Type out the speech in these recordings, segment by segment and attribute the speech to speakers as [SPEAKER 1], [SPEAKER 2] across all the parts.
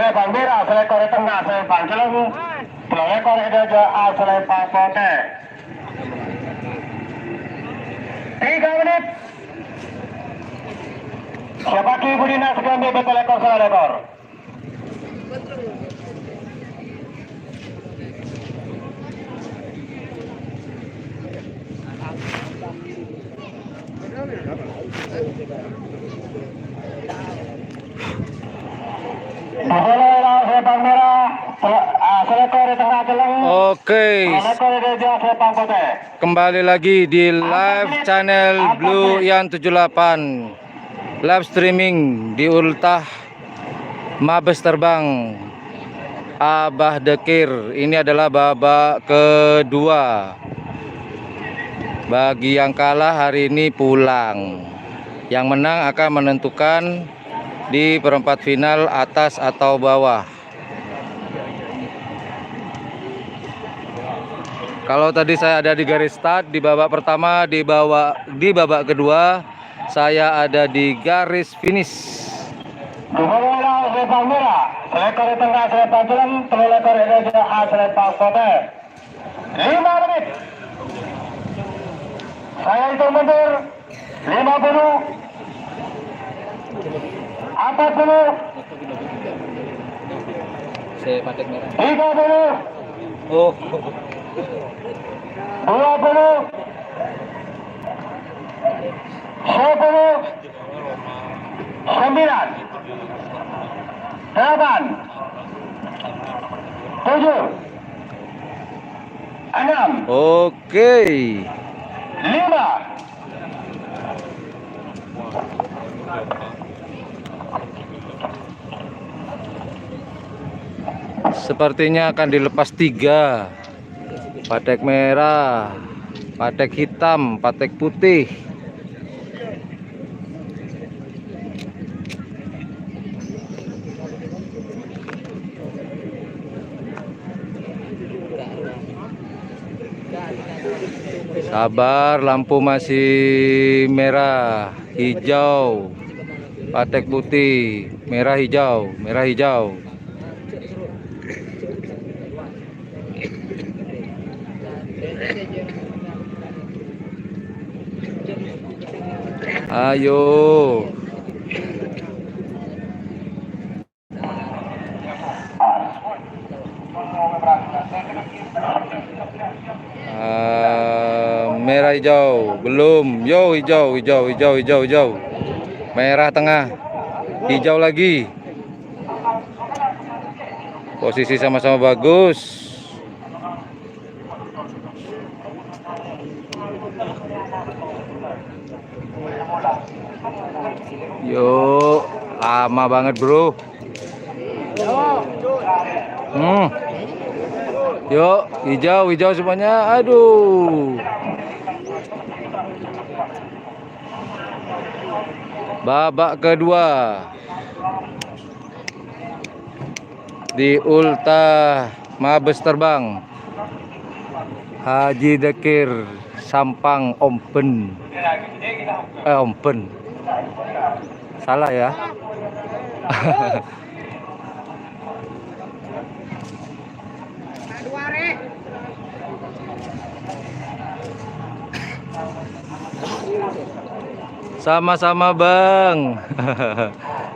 [SPEAKER 1] Bang Mira, selekor di tengah, Bang Jeleng, selekor di jauh, Bang Pote. 3 menit. Siapa ki Budina Sugandi betul ekor salah ekor. Bang Merah, selekor di tengah Jeleng.
[SPEAKER 2] Oke.
[SPEAKER 1] Selekor di jauh, Bang Pote.
[SPEAKER 2] Kembali lagi di live channel Blue Ian 78. Live streaming di ultah Mabes Terbang Abah Dekir. Ini adalah babak kedua. Bagi yang kalah hari ini pulang. Yang menang akan menentukan di perempat final atas atau bawah. Kalau tadi saya ada di garis start di babak pertama, di babak kedua saya ada di garis finish.
[SPEAKER 1] Dimulailah oleh Bang Merah, selekor di tengah Bang Jeleng, selekor di jauh Bang Pote. 5 menit. Saya hitung mundur 50, 40,
[SPEAKER 2] Saya pakai merah.
[SPEAKER 1] 30,
[SPEAKER 2] Oh.
[SPEAKER 1] 20, 10, 9, 8, 7, 6,
[SPEAKER 2] Oke.
[SPEAKER 1] 5.
[SPEAKER 2] Sepertinya akan dilepas 3. Patek merah, patek hitam, patek putih. Sabar, lampu masih merah, hijau, patek putih, merah hijau, merah hijau. Ayo. Merah hijau, belum. Yo, hijau, hijau, hijau, hijau, hijau. Merah tengah, hijau lagi. Posisi sama-sama bagus. Yuk, lama banget bro. Yuk, hijau, hijau semuanya. Aduh. Babak kedua di ultah Mabes Terbang Haji Dekir Sampang Ompen. Ompen. Salah ya. Sama-sama Bang.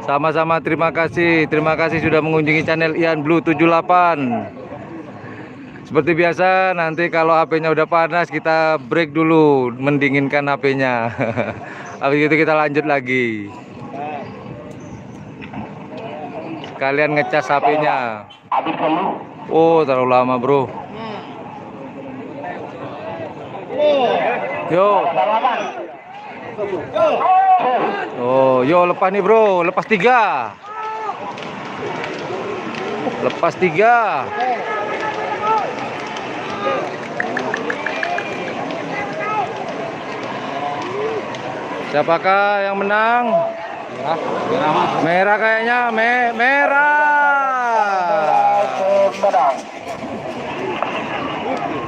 [SPEAKER 2] Sama-sama, terima kasih. Terima kasih sudah mengunjungi channel Ian Blue 78. Seperti biasa, nanti kalau HP-nya udah panas kita break dulu, mendinginkan HP-nya. Habis itu kita lanjut lagi. Kalian ngecas HP-nya. Oh, terlalu lama, Bro. Yo. Oh, yo lepas nih, Bro. Lepas 3. Lepas 3. Siapakah yang menang? Merah kayaknya, merah.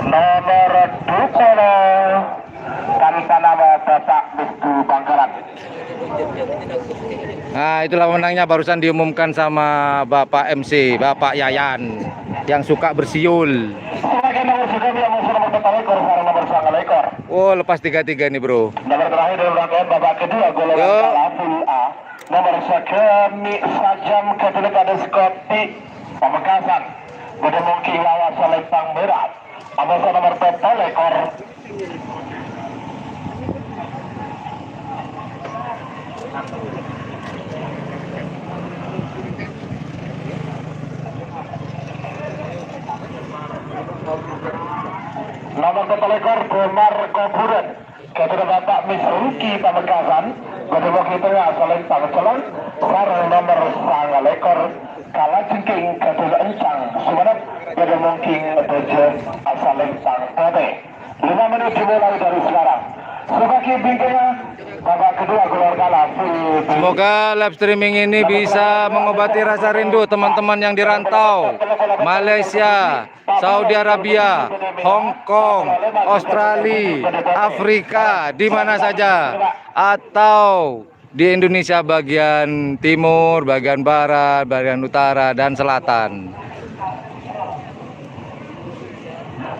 [SPEAKER 1] Nomor 20 tanpa nama Bapak Bistu Bangkalan.
[SPEAKER 2] Nah, itulah pemenangnya barusan diumumkan sama Bapak MC, Bapak Yayan yang suka bersiul.
[SPEAKER 1] Sebagai nomor sekali yang musuh nomor total ekor, sarang nomor sangat ekor.
[SPEAKER 2] Oh, lepas 33 nih, Bro.
[SPEAKER 1] Nomor terakhir dari rangkaian babak kedua golongan kalah full A. Nomor sekali Sajam Katolik ada Skoti Pamekasan. Gede mungkin lawas Selempang Merah. Amasa nomor total ekor. Nomor total ekor Komar Koburen. Ketua Bapak Misruki Pamekasan. Gede mungkin tengah Selempang Celon. Sarang nomor sangat ekor. Kalah jengking Ketua Encang Sumenep. Gede mungkin Teje Selempang Pote. 5 menit dimulai dari sekarang. Sebagai bingkainya babak kedua keluar kalah.
[SPEAKER 2] Semoga live streaming ini bisa mengobati rasa rindu teman-teman yang dirantau Malaysia, Saudi Arabia, Hong Kong, Australia, Afrika, di mana saja, atau di Indonesia bagian timur, bagian barat, bagian utara, dan selatan.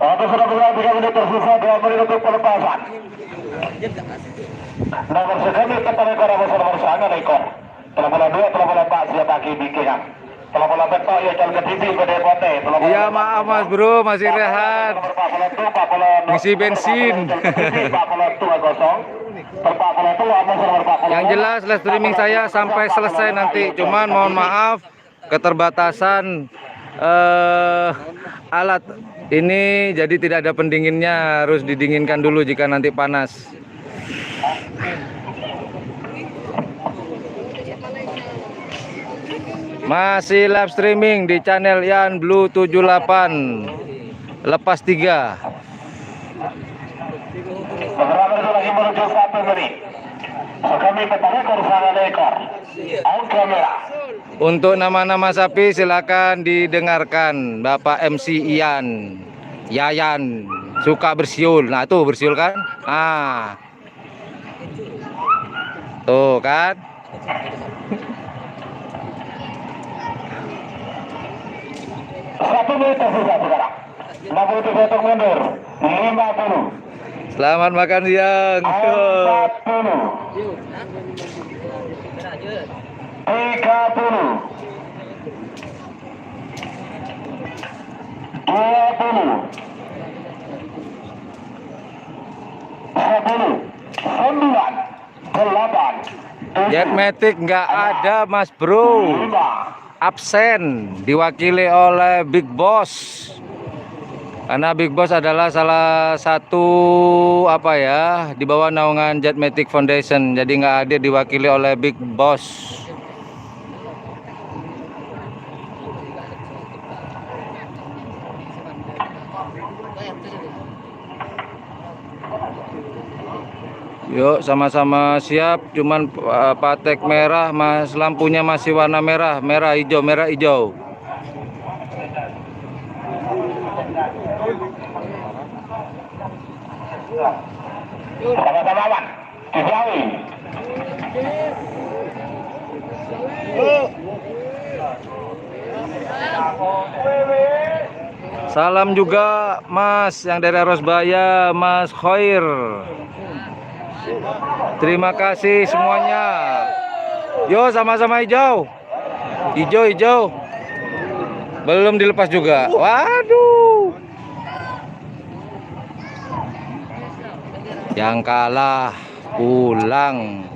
[SPEAKER 1] Oke, sudah berlalu 3 menit tersisa, 2 menit untuk pelepasan. Nomor sekali kepada ekor nomor sangat ekor. Telah bola 2, telah bola 4 siap bagi bikinan. Telah bola betok ya jalan ke TV pada pote.
[SPEAKER 2] Iya maaf Mas Bro, masih rehat. Ngisi bensin. Yang jelas live streaming saya sampai selesai nanti. Cuman mohon maaf keterbatasan alat ini, jadi tidak ada pendinginnya, harus didinginkan dulu jika nanti panas. Masih live streaming di channel Ian Blue 78 lepas 3.
[SPEAKER 1] Beberapa itu lagi menuju 1 menit. Kami petang ekor sangat ekor. Angka merah.
[SPEAKER 2] Untuk nama-nama sapi silakan didengarkan Bapak MC Ian Yayan suka bersiul. Nah tuh bersiul kan? Ah, tuh kan?
[SPEAKER 1] Satu menit tersisa sekarang. 60 detik mundur. 50.
[SPEAKER 2] Selamat makan siang.
[SPEAKER 1] 30. 20. 10. 9. 8.
[SPEAKER 2] Jetmatic nggak ada Mas Bro,
[SPEAKER 1] 5.
[SPEAKER 2] absen, diwakili oleh Big Boss. Karena Big Boss adalah salah satu apa ya di bawah naungan Jetmatic Foundation, jadi nggak hadir, diwakili oleh Big Boss. Yuk sama-sama siap, cuman patek merah, Mas, lampunya masih warna merah, merah hijau, merah hijau.
[SPEAKER 1] Sama-sama aman. Dijauhi.
[SPEAKER 2] Salam juga Mas yang dari Rosbaya, Mas Khoir. Terima kasih semuanya. Yo sama-sama hijau. Hijau, hijau. Belum dilepas juga. Waduh. Yang kalah pulang.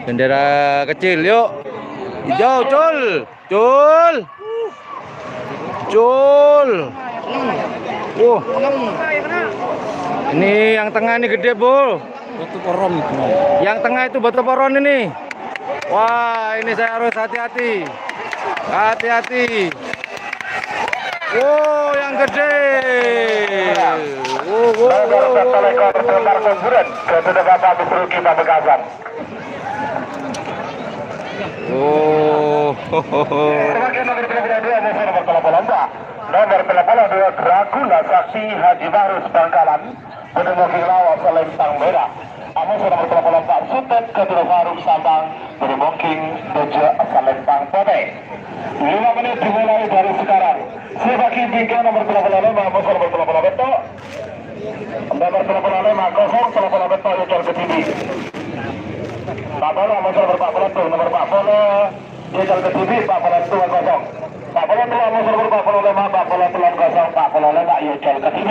[SPEAKER 2] Bendera kecil yuk. Hijau, cul. Cul. Cul. Ini yang tengah ini gede, Bu.
[SPEAKER 3] Batu poron itu.
[SPEAKER 2] Yang tengah itu batu poron ini. Wah, ini saya harus hati-hati. Hati-hati. Wow, yang gede. Oh.
[SPEAKER 1] Nomor telepon 2 Dracula Saksi Haji Barus Bangkalan. Ketemu Kilawa Selentang Merah. Amo sudah bertolak Pak Sutet kedua Faruk Sabang bermoking Dojo Selentang Putih. 5 menit dimulai dari sekarang. Sebagi bingkai nomor 35, Amo sudah bertolak betul. Nomor 35 kosong telepon betul Yocol ke TV. Pak Polo Amo sudah berpak tuh nomor Pak Polo Yocol ke TV Pak Polo 2 kosong. Pak Polo 2 Amo sudah berpak Polo 5 Pak Polo 3 kosong Pak Polo 5 Yocol ke TV.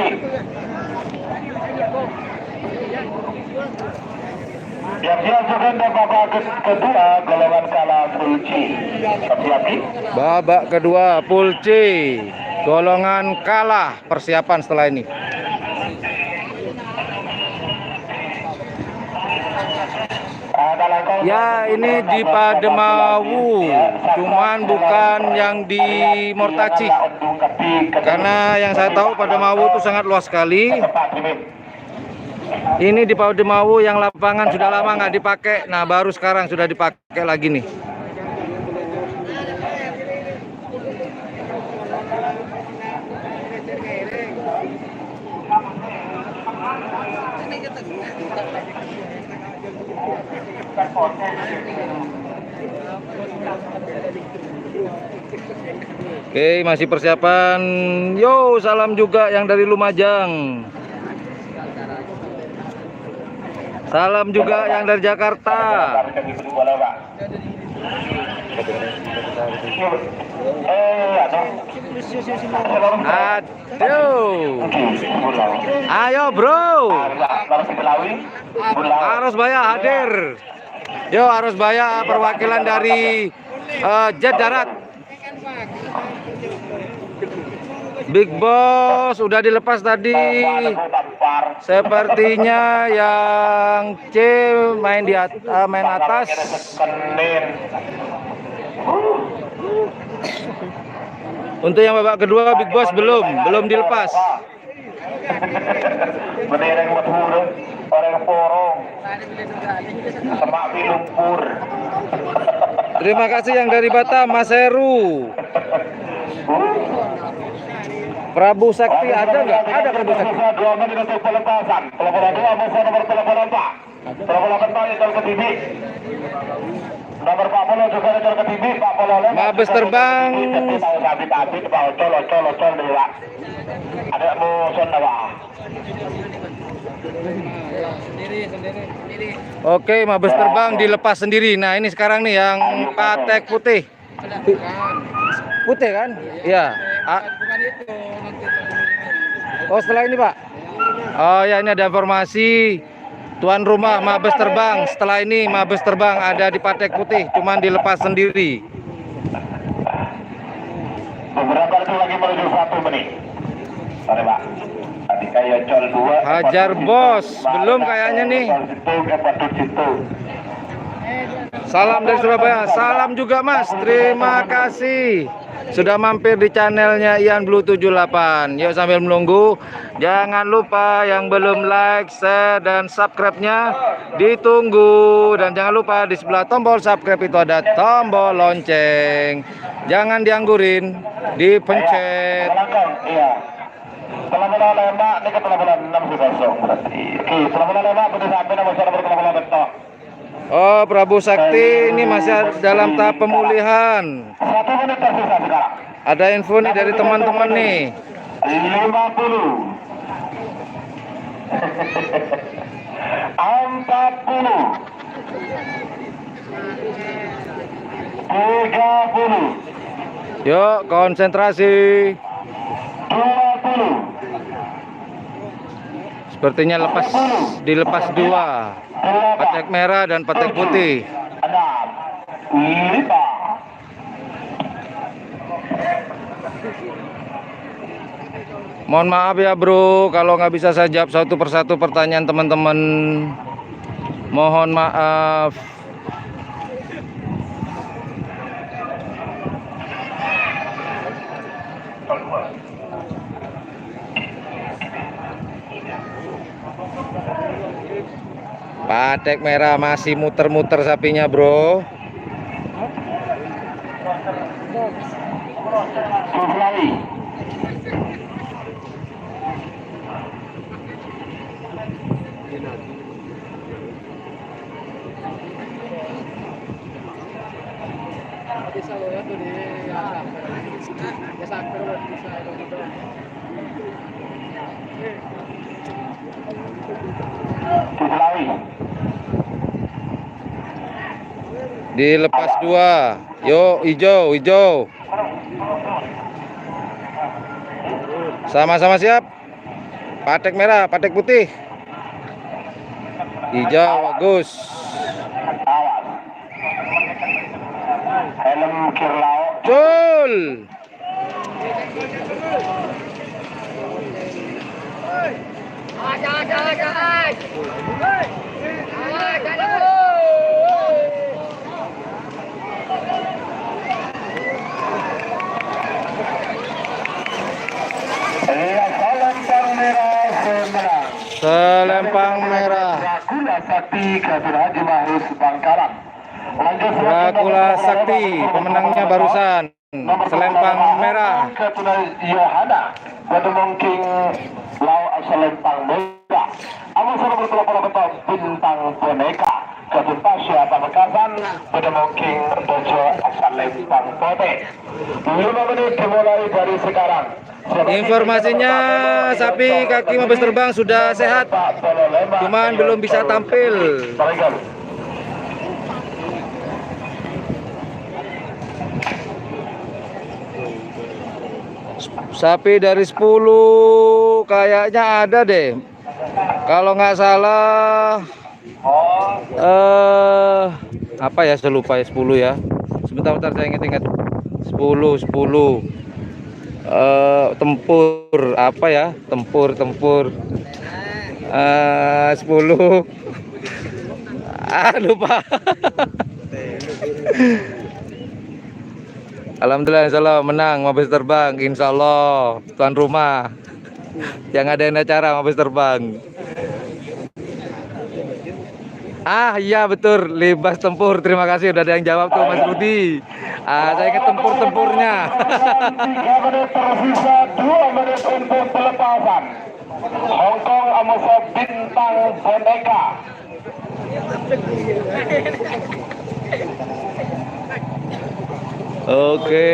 [SPEAKER 1] Yang diajukan dan babak kedua golongan kalah Pulci. Persiapi.
[SPEAKER 2] Babak kedua Pulci. Golongan kalah, persiapan setelah ini. Ya, ini di Pademawu, cuman bukan yang di Mortaci. Karena yang saya tahu Pademawu itu sangat luas sekali. Ini di Pademawu yang lapangan sudah lama nggak dipakai. Nah, baru sekarang sudah dipakai lagi nih. Oke, masih persiapan. Yo, salam juga yang dari Lumajang. Salam juga yang dari Jakarta. Aduh. Ayo bro. Arus Baya hadir. Yo, Arus Baya perwakilan dari Jet Darat. Big Boss udah dilepas tadi. Sepertinya yang C main main atas. Untuk yang babak kedua Big Boss belum dilepas. Terima kasih yang dari Batam, Mas Heru. Prabu Sakti ada nggak? Ada Prabu Sakti.
[SPEAKER 1] 2 menit untuk pelepasan. Telepon 2 musuh nomor telepon 4. Telepon 4 Yocol ke TV. Nomor Pak Polo juga Yocol ke TV. Pak Polo
[SPEAKER 2] Mabes terbang.
[SPEAKER 1] Pak Ocol dewa. Ada musuh dewa.
[SPEAKER 2] Oke, Mabes terbang dilepas sendiri. Nah, ini sekarang nih yang patek putih. Putih kan? Iya. Oh, setelah ini, Pak. Oh ya, ini ada informasi tuan rumah Mabes terbang. Setelah ini Mabes terbang ada di patek putih, cuman dilepas sendiri.
[SPEAKER 1] Beberapa itu lagi menuju 1 menit. Sorry, Pak. Yocol 2.
[SPEAKER 2] Hajar Bos, belum kayaknya nih. Salam dari Surabaya. Salam juga Mas. Terima kasih sudah mampir di channelnya Ian Blue 78. Yuk sambil menunggu, jangan lupa yang belum like, share, dan subscribe-nya ditunggu. Dan jangan lupa di sebelah tombol subscribe itu ada tombol lonceng. Jangan dianggurin, dipencet.
[SPEAKER 1] Iya. Telah lembak, ini ketelah 6 kosong berarti. Oke, telah lembak, betul sampai nomor suara berkelah betul.
[SPEAKER 2] Oh, Prabu Sakti ini masih dalam tahap pemulihan.
[SPEAKER 1] 1 menit tersisa sekarang.
[SPEAKER 2] Ada info nih dari teman-teman nih.
[SPEAKER 1] 50. 40. 30.
[SPEAKER 2] Yuk, konsentrasi.
[SPEAKER 1] 20.
[SPEAKER 2] Sepertinya dilepas 2. Patek merah dan patek putih.
[SPEAKER 1] 6. 5.
[SPEAKER 2] Mohon maaf ya bro, kalau nggak bisa saya jawab satu persatu pertanyaan teman-teman. Mohon maaf. Patek merah masih muter-muter sapinya bro.
[SPEAKER 1] Dilawi.
[SPEAKER 2] Dilepas 2. Yuk, hijau, hijau. Sama-sama siap. Patek merah, patek putih. Hijau, bagus.
[SPEAKER 1] Awas. Helm kirlau.
[SPEAKER 2] Cul.
[SPEAKER 1] Iya, selempang merah semenang.
[SPEAKER 2] Selempang merah.
[SPEAKER 1] Dracula Sakti Ketua Haji Mahrus Bangkalan. Lanjut
[SPEAKER 2] Dracula Sakti, pemenangnya barusan. Selempang merah.
[SPEAKER 1] Ketua Yohana. Ketemu King Lau Selempang merah. Amal sudah berkelompok bintang boneka. Ketua Pasya Pamekasan. Ketemu King Dojo Selempang Pote. 5 menit dimulai dari sekarang.
[SPEAKER 2] Informasinya sapi kaki Mabes Terbang sudah sehat, cuman belum bisa tampil. Sapi dari 10 kayaknya ada deh. Kalau nggak salah apa ya, saya lupa ya, 10 ya. Sebentar saya ingat-ingat. 10 tempur apa ya, tempur 10 lupa. Alhamdulillah, insya Allah menang Mabes Terbang, insya Allah tuan rumah yang ngadain acara Mabes Terbang. Iya betul, libas tempur. Terima kasih udah ada yang jawab tuh Mas Rudi. Saya ingat tempurnya.
[SPEAKER 1] 3 menit tersisa, 2 menit untuk pelepasan. Hongkong Amusa Bintang Boneka.
[SPEAKER 2] Oke.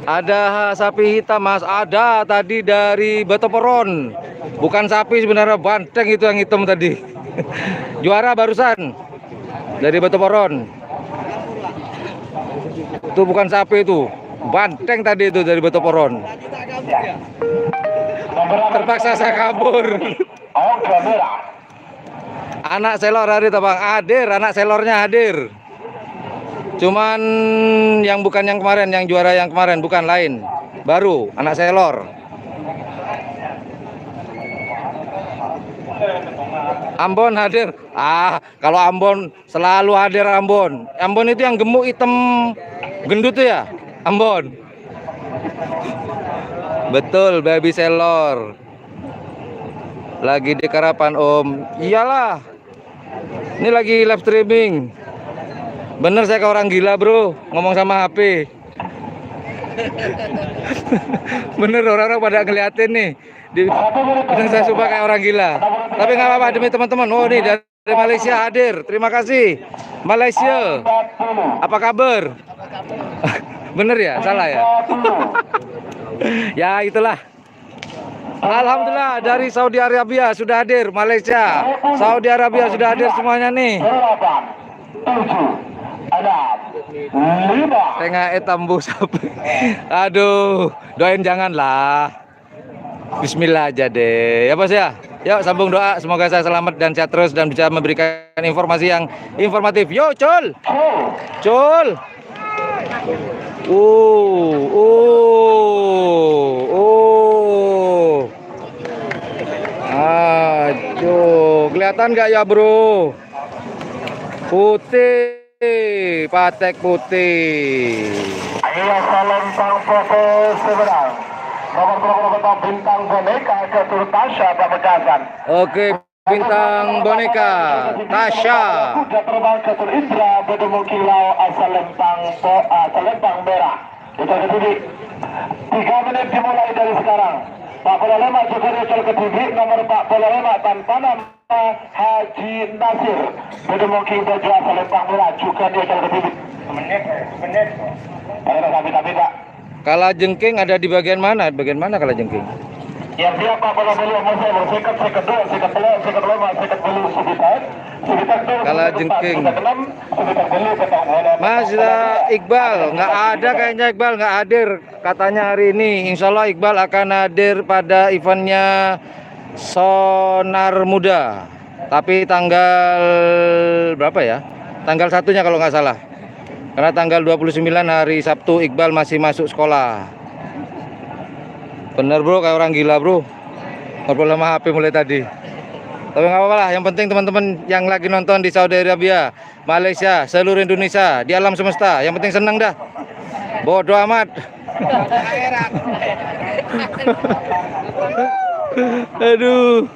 [SPEAKER 2] Ada sapi hitam Mas, ada tadi dari Batoporon. Bukan sapi sebenarnya, banteng itu yang hitam tadi. Juara barusan dari Batoporon. Itu bukan sapi itu, banteng tadi itu dari Batoporon. Terpaksa saya kabur. Anak selor hadir Bang, hadir, anak selornya hadir. Cuman yang bukan yang kemarin, yang juara yang kemarin, bukan, lain. Baru anak selor. Ambon hadir. Kalau Ambon selalu hadir Ambon. Ambon itu yang gemuk hitam gendut tuh ya, Ambon. Betul, baby selor. Lagi di Karapan Om. Iyalah. Ini lagi live streaming. Bener saya kayak orang gila bro, ngomong sama HP. Bener, orang-orang pada ngeliatin nih. Saya suka kayak orang gila. Tapi nggak apa-apa demi teman-teman. Oh nih dari Malaysia hadir, terima kasih. Malaysia, apa kabar? Bener ya, salah ya? Ya itulah. Alhamdulillah dari Saudi Arabia sudah hadir, Malaysia, Saudi Arabia sudah hadir semuanya nih.
[SPEAKER 1] 5.
[SPEAKER 2] Tengah etambu sapi. Aduh, doain janganlah. Bismillah aja deh. Ya Bos ya. Yuk sambung doa, semoga saya selamat dan sehat terus dan bisa memberikan informasi yang informatif. Yo, Cul. Cul. Aduh, kelihatan nggak ya, Bro? Putih. Patek putih.
[SPEAKER 1] Ayo selempang fokus seberang. Nomor bintang boneka ke Tasya Pamekasan.
[SPEAKER 2] Oke, bintang boneka Tasya.
[SPEAKER 1] Kuda terbang ke Indra bertemu kilau selempang merah. Kita ketemu 3 menit dimulai dari sekarang. 45 juga Rachel Kediri, nomor 45 tanpa nama Haji Nasir. Berdemuking baju asal Lempang Merah juga Rachel Kediri. Menit. Pada sampai Pak.
[SPEAKER 2] Kala jengking ada di bagian mana? Bagian mana kala jengking?
[SPEAKER 1] Yang dia Pak bola beliau masih bersekat sekat dua, sekat dua, sekat lima, sekat belu sekitar.
[SPEAKER 2] Kala jengking. Mas Iqbal nggak ada kayaknya, Iqbal nggak hadir katanya hari ini. Insya Allah Iqbal akan hadir pada eventnya Sonar Muda. Tapi tanggal berapa ya? Tanggal 1-nya kalau nggak salah. Karena tanggal 29 hari Sabtu Iqbal masih masuk sekolah. Bener bro, kayak orang gila bro. Ngobrol sama HP mulai tadi. Tapi nggak apa-apa lah, yang penting teman-teman yang lagi nonton di Saudi Arabia, Malaysia, seluruh Indonesia, di alam semesta, yang penting seneng dah. Bodoh amat. Aduh.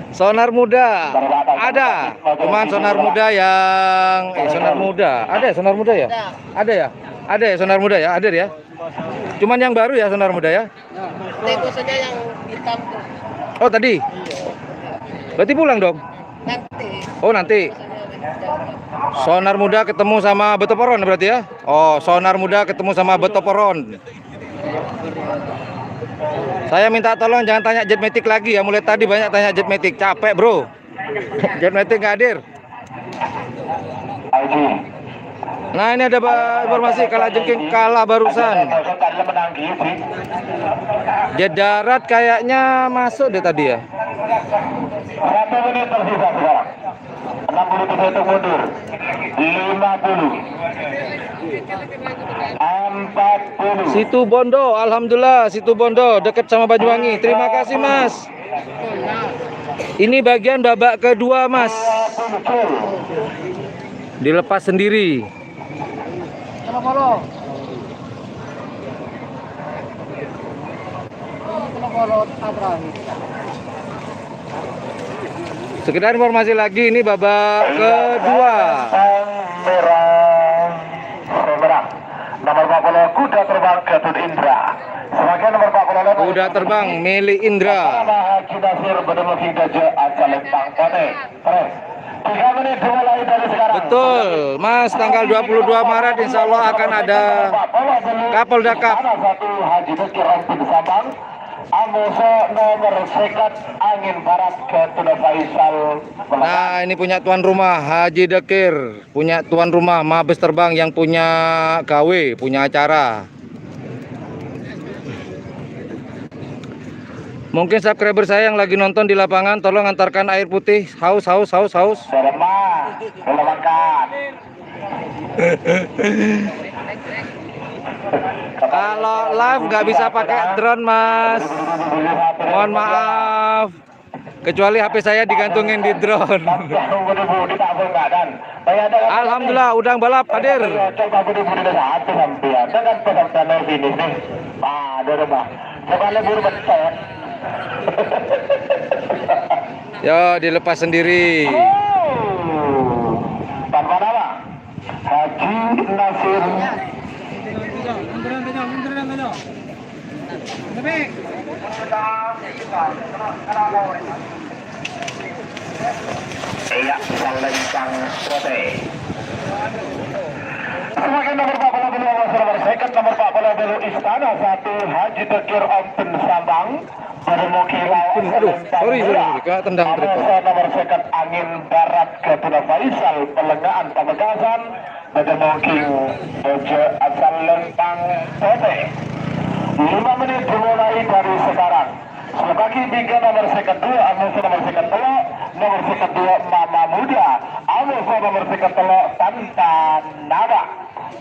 [SPEAKER 2] Sonar Muda ada, cuman Sonar Muda yang Sonar Muda ada ya, Sonar Muda ya, ada ya, ada ya Sonar Muda ya, ada ya. Cuman yang baru ya Sonar Muda ya.
[SPEAKER 3] Itu saja yang hitam tuh.
[SPEAKER 2] Oh tadi. Berarti pulang dong.
[SPEAKER 3] Nanti.
[SPEAKER 2] Oh nanti. Sonar Muda ketemu sama Betoporon berarti ya. Oh Sonar Muda ketemu sama Betoporon. Saya minta tolong jangan tanya Jetmatic lagi ya. Mulai tadi banyak tanya Jetmatic, capek bro. Jetmatic nggak hadir. Nah ini ada informasi Kala Jengking kalah barusan. Dia darat kayaknya masuk deh tadi ya.
[SPEAKER 1] 1 menit tersisa sekarang. 60 detik mundur. 50. 40.
[SPEAKER 2] Situ Bondo, alhamdulillah Situ Bondo deket sama Banyuwangi. Terima kasih Mas. Ini bagian babak kedua Mas. Dilepas sendiri. Sekedar informasi lagi, ini babak kedua.
[SPEAKER 1] Merah. Nomor 40 kuda terbang Ketut Indra. Sebagai nomor 40
[SPEAKER 2] Kuda terbang milik Indra.
[SPEAKER 1] Haji Nasir berdemuki Gajah asal Lempang Pone. 3 menit dimulai dari sekarang.
[SPEAKER 2] Betul, Mas, tanggal 22 Maret insya Allah akan ada Kapolda Cup.
[SPEAKER 1] Satu Haji Dekir Ampun Sabang. Amuso nomor sekat angin barat Ketut Faisal.
[SPEAKER 2] Nah, ini punya tuan rumah Haji Dekir, punya tuan rumah Mabes Terbang yang punya gawe, punya acara. Mungkin subscriber saya yang lagi nonton di lapangan, tolong antarkan air putih. Haus.
[SPEAKER 1] Seremah, belum makan.
[SPEAKER 2] Kalau live nggak bisa pakai drone, Mas. Mohon maaf. Kecuali HP saya digantungin di drone. Alhamdulillah, udang balap hadir. Yo, dilepas sendiri.
[SPEAKER 1] Tanpa nama Haji Nasir. Iya, Lempang Pone. Sebagai nomor 42 nomor second nomor 42 Istana 1 Haji Dekir Ampun Sabang bermukim
[SPEAKER 2] Sorry, kena tendang tripod.
[SPEAKER 1] nomor second angin barat Ketut Faisal pelengahan Pamekasan bermukim Ojo asal Lempang Pone. 5 menit dimulai dari sekarang. Sebagai 3 nomor second 2 Amuso nomor second telok, nomor second 2 Mama Muda, Amuso nomor second telok tanpa nama.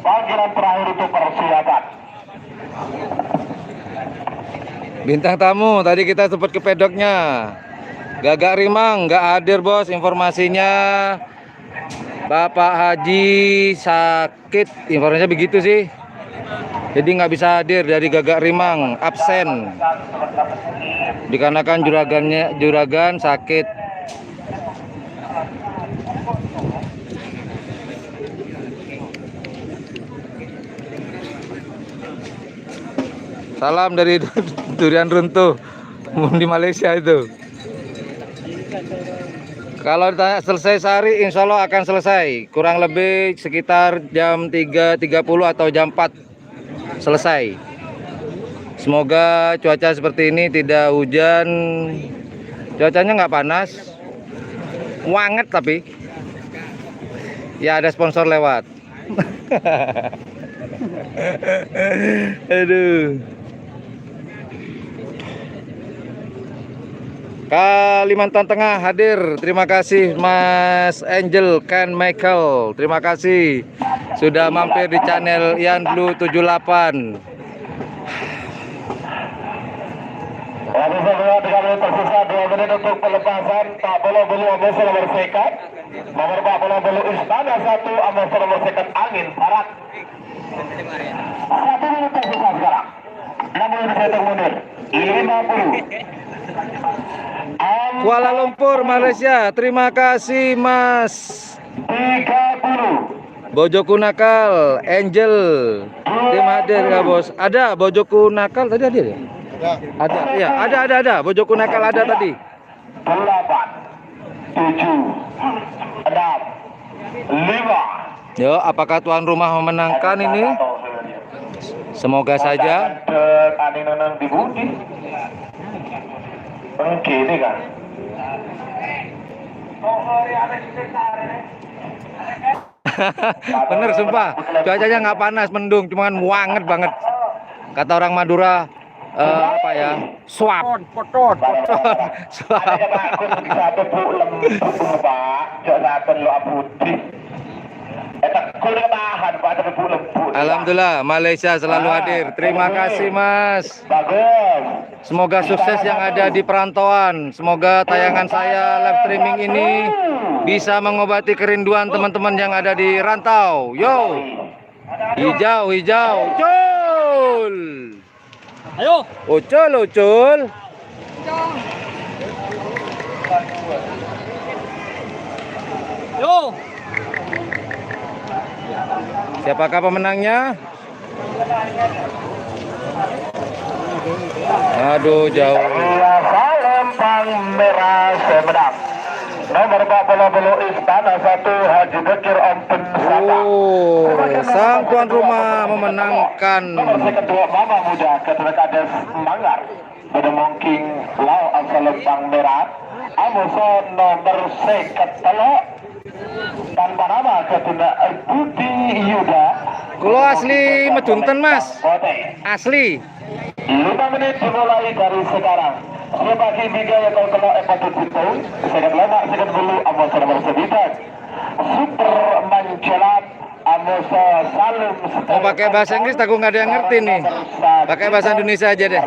[SPEAKER 1] Panggilan terakhir untuk persiapan.
[SPEAKER 2] Bintang tamu tadi kita sempat ke pedoknya. Gagak Rimang nggak hadir bos, informasinya Bapak Haji sakit, informasinya begitu sih. Jadi nggak bisa hadir dari Gagak Rimang, absen. Dikarenakan juragan sakit. Salam dari durian runtuh di Malaysia itu. Kalau ditanya selesai sehari, insya Allah akan selesai. Kurang lebih sekitar jam 3.30 atau jam 4 selesai. Semoga cuaca seperti ini, tidak hujan. Cuacanya nggak panas, wanget tapi. Ya ada sponsor lewat. Aduh. Kalimantan Tengah hadir. Terima kasih Mas Angel Ken Michael. Terima kasih sudah mampir di channel Ian Blue 78.
[SPEAKER 1] Lalu saya 3 menit tersisa, 2 menit untuk pelepasan. Tak boleh beli Amoso nomor sekat. Nomor 4 boleh beli Istana 1, Amoso nomor sekat Angin Barat. 1 menit tersisa sekarang. 6 menit saya mundur. 50.
[SPEAKER 2] Kuala Lumpur, Malaysia. Terima kasih Mas
[SPEAKER 1] 30.
[SPEAKER 2] Bojoku Nakal, Angel. Tim hadir ya bos. Ada Bojoku Nakal tadi ada ya? Ada, ya ada. Bojoku Nakal ada tadi.
[SPEAKER 1] 8, 7, 6, 5.
[SPEAKER 2] Yo, apakah tuan rumah memenangkan ini? Semoga saja.
[SPEAKER 1] Ada nanang di budi. Oke, ini kan.
[SPEAKER 2] Bener sumpah, cuacanya nggak panas, mendung, cuman wanget banget. Kata orang Madura, apa ya? Suap. Poton. Suap. Alhamdulillah, Malaysia selalu hadir. Terima kasih Mas. Semoga sukses yang ada di perantauan. Semoga tayangan saya live streaming ini bisa mengobati kerinduan teman-teman yang ada di rantau. Yo, hijau, ucul.
[SPEAKER 3] Ayo.
[SPEAKER 2] Ucul.
[SPEAKER 3] Yo.
[SPEAKER 2] Siapakah pemenangnya? Aduh, jauh.
[SPEAKER 1] Lempang merah Semedang. Nomor 40 Istana 1 Haji Bekir Ompin Sabang.
[SPEAKER 2] Sang tuan rumah memenangkan.
[SPEAKER 1] Nomor kedua Mama Muda Ketua Kades Manggar. Bedemongking Lau Asal Lempang Merah. Amoso nomor telok. Tanpa nama Ketua Budi Yuda.
[SPEAKER 2] Kulo asli Medunten Mas. Asli.
[SPEAKER 1] 5 menit dimulai dari sekarang. Sebagai tiga yang kau kena patut hitung. Sekat lemak, sekat bulu, Amoso nomor 9. Super Mancelat, Amoso Salim.
[SPEAKER 2] Mau pakai bahasa Inggris, aku nggak ada yang ngerti nih. Pakai bahasa Indonesia aja deh.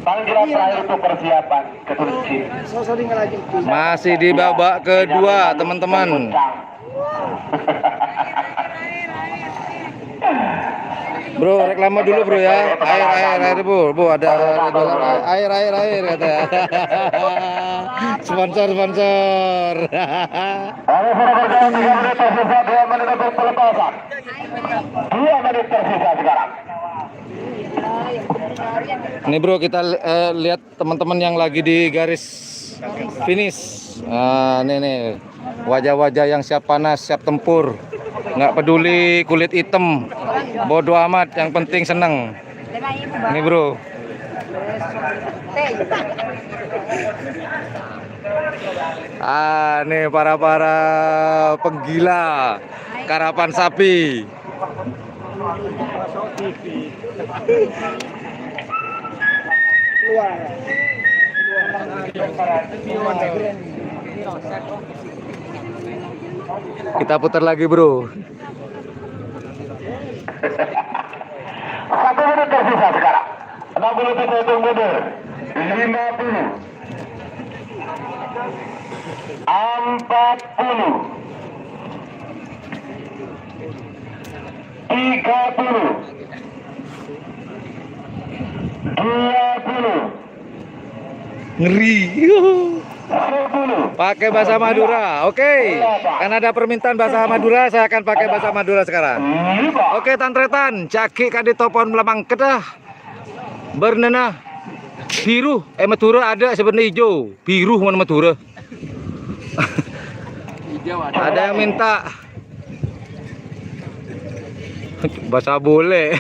[SPEAKER 1] Panggilan terakhir untuk persiapan keturci.
[SPEAKER 2] Masih di babak kedua, teman-teman. Bro, reklama dulu bro ya. Air bu, ada air katanya. Sponsor.
[SPEAKER 1] Ada 3 menit tersisa, 2 menit untuk pelepasan. 2 menit tersisa sekarang.
[SPEAKER 2] Ini bro, kita lihat teman-teman yang lagi di garis finish. Nah, ini wajah-wajah yang siap panas, siap tempur. Nggak peduli kulit hitam, bodo amat, yang penting seneng. Ini bro. Nih para penggila karapan sapi. Kita putar lagi bro.
[SPEAKER 1] 1 menit tersisa sekarang. 60 kita hitung mundur. 50, 40, 30, 20,
[SPEAKER 2] Ngeri.
[SPEAKER 1] 10.
[SPEAKER 2] Pakai bahasa Madura. Oke. Karena ada permintaan bahasa Madura, saya akan pakai bahasa Madura sekarang.
[SPEAKER 1] 5.
[SPEAKER 2] Oke, tantretan. Caki kadi topon melamang kedah. Bernena biru. Madura ada sebenarnya hijau. Biru mana Madura. Ada yang minta bahasa boleh.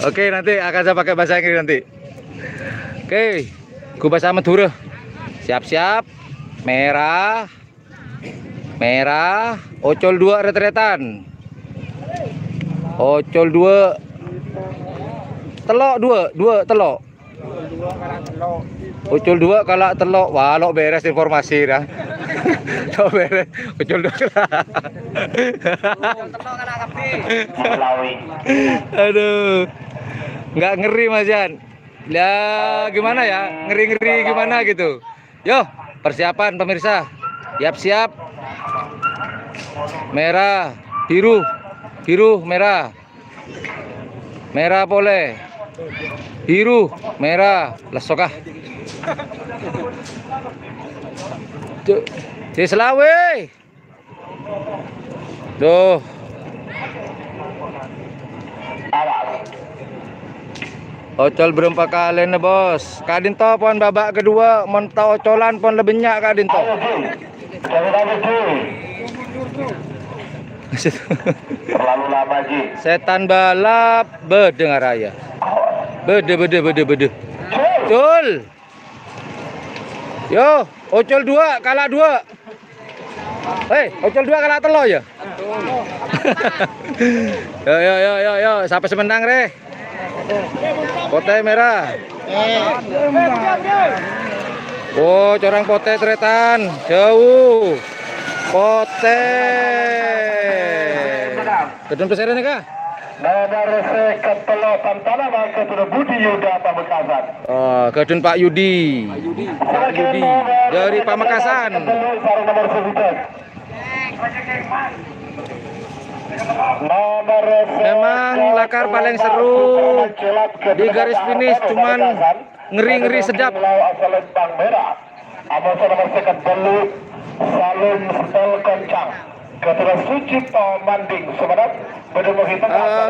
[SPEAKER 2] Oke, nanti akan saya pakai bahasa Inggris nanti. Oke, ku bahasa Madura. Siap-siap. Merah. Merah. Ocol 2 retretan. Ocol 2. Telok 2 telok. Ocol 2 kalak telok. Wah, lo beres informasi dah. Lo beres. Ocol 2 kalak.
[SPEAKER 1] Melawi.
[SPEAKER 2] Aduh. Nggak ngeri Mas Jan. Ya gimana ya? Ngeri-ngeri gimana gitu. Yo, persiapan pemirsa. Siap-siap. Merah, biru. Biru, merah. Merah boleh. Biru, merah. Lesokah. Di Selawe. Duh. Ocol berempat kali nih bos. Kadinto pon babak kedua mentau ocolan pon lebih banyak Kadinto.
[SPEAKER 1] Terlalu lama Ji.
[SPEAKER 2] Setan balap bedengar raya. Bede. Cul. Yo, ocol 2 kalah 2. Hei, ocol 2 kalah telo ya. Yo, sampai semenang re. Pote merah. Oh, corang pote tretan. Jauh. Pote. Kedun peseren kah?
[SPEAKER 1] Nomor ketelo Santana maka sudah Budi Yuda Pamekasan.
[SPEAKER 2] Oh, kedun Pak Yudi. Pak Yudi dari Pamekasan.
[SPEAKER 1] Nomor 9.
[SPEAKER 2] Memang lakar paling seru di garis finish, cuman ngeri-ngeri sedap.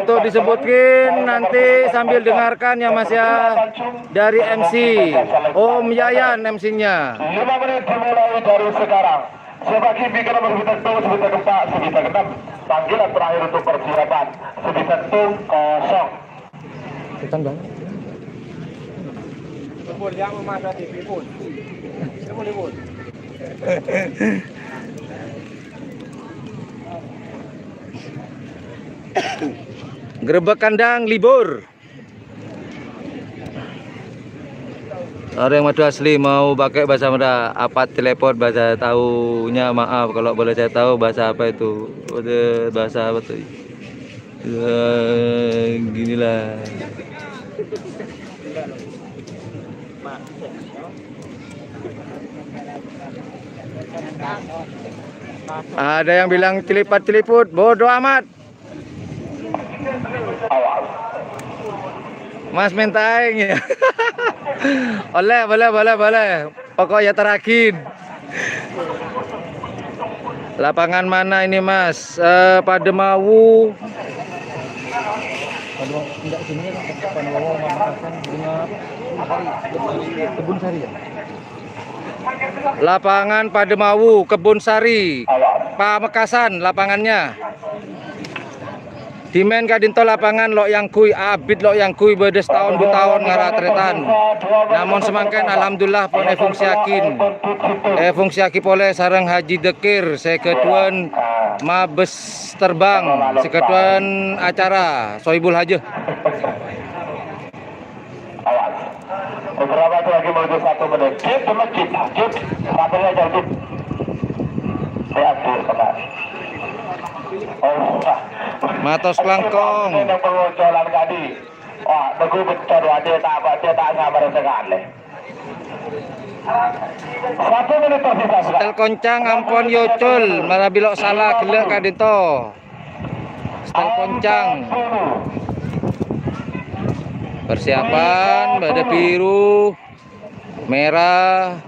[SPEAKER 2] Untuk disebutkan nanti sambil dengarkan ya Mas ya dari MC Om Yayan MC-nya.
[SPEAKER 1] 5 menit dimulai dari sekarang. Sebagai bikin nomor Sebita 6 panggilan terakhir untuk persiapan Sebita 0.
[SPEAKER 2] Tekan bang. Gerebek kandang libur. Ada yang madu asli mau pakai bahasa Madura, apa telepon bahasa tahunya maaf kalau boleh saya tahu bahasa apa itu, bahasa apa tuh? Ginilah. Ada yang bilang celipat-celiput, bodoh amat. Mas minta ya. boleh. Pokoknya terakhir. Lapangan mana ini Mas? Pademawu. Kebun Sari ya? Lapangan Pademawu, Kebun Sari, Pamekasan lapangannya. Dimen Kadinto lapangan lo yang kui abid lo yang kui bedes tahun 2 tahun ngaratretan. Namun semangken alhamdulillah pon fungsi aki pole sarang Haji Dekir seketuan mabes terbang seketuan acara Sohibul Haja.
[SPEAKER 1] Beberapa lagi menuju 1 menit. Cip ke masjid. Cip. Satunya jauh. Saya atur benar. Oh,
[SPEAKER 2] Matos Klangkong.
[SPEAKER 1] Ini pengocolan tadi. Wah, begitu betul ada tak nyabar sekali. 1 menit tersisa.
[SPEAKER 2] Setel koncang ampon yocul marabilok salah gelek Kadinto. Setel koncang. Persiapan pada biru, merah,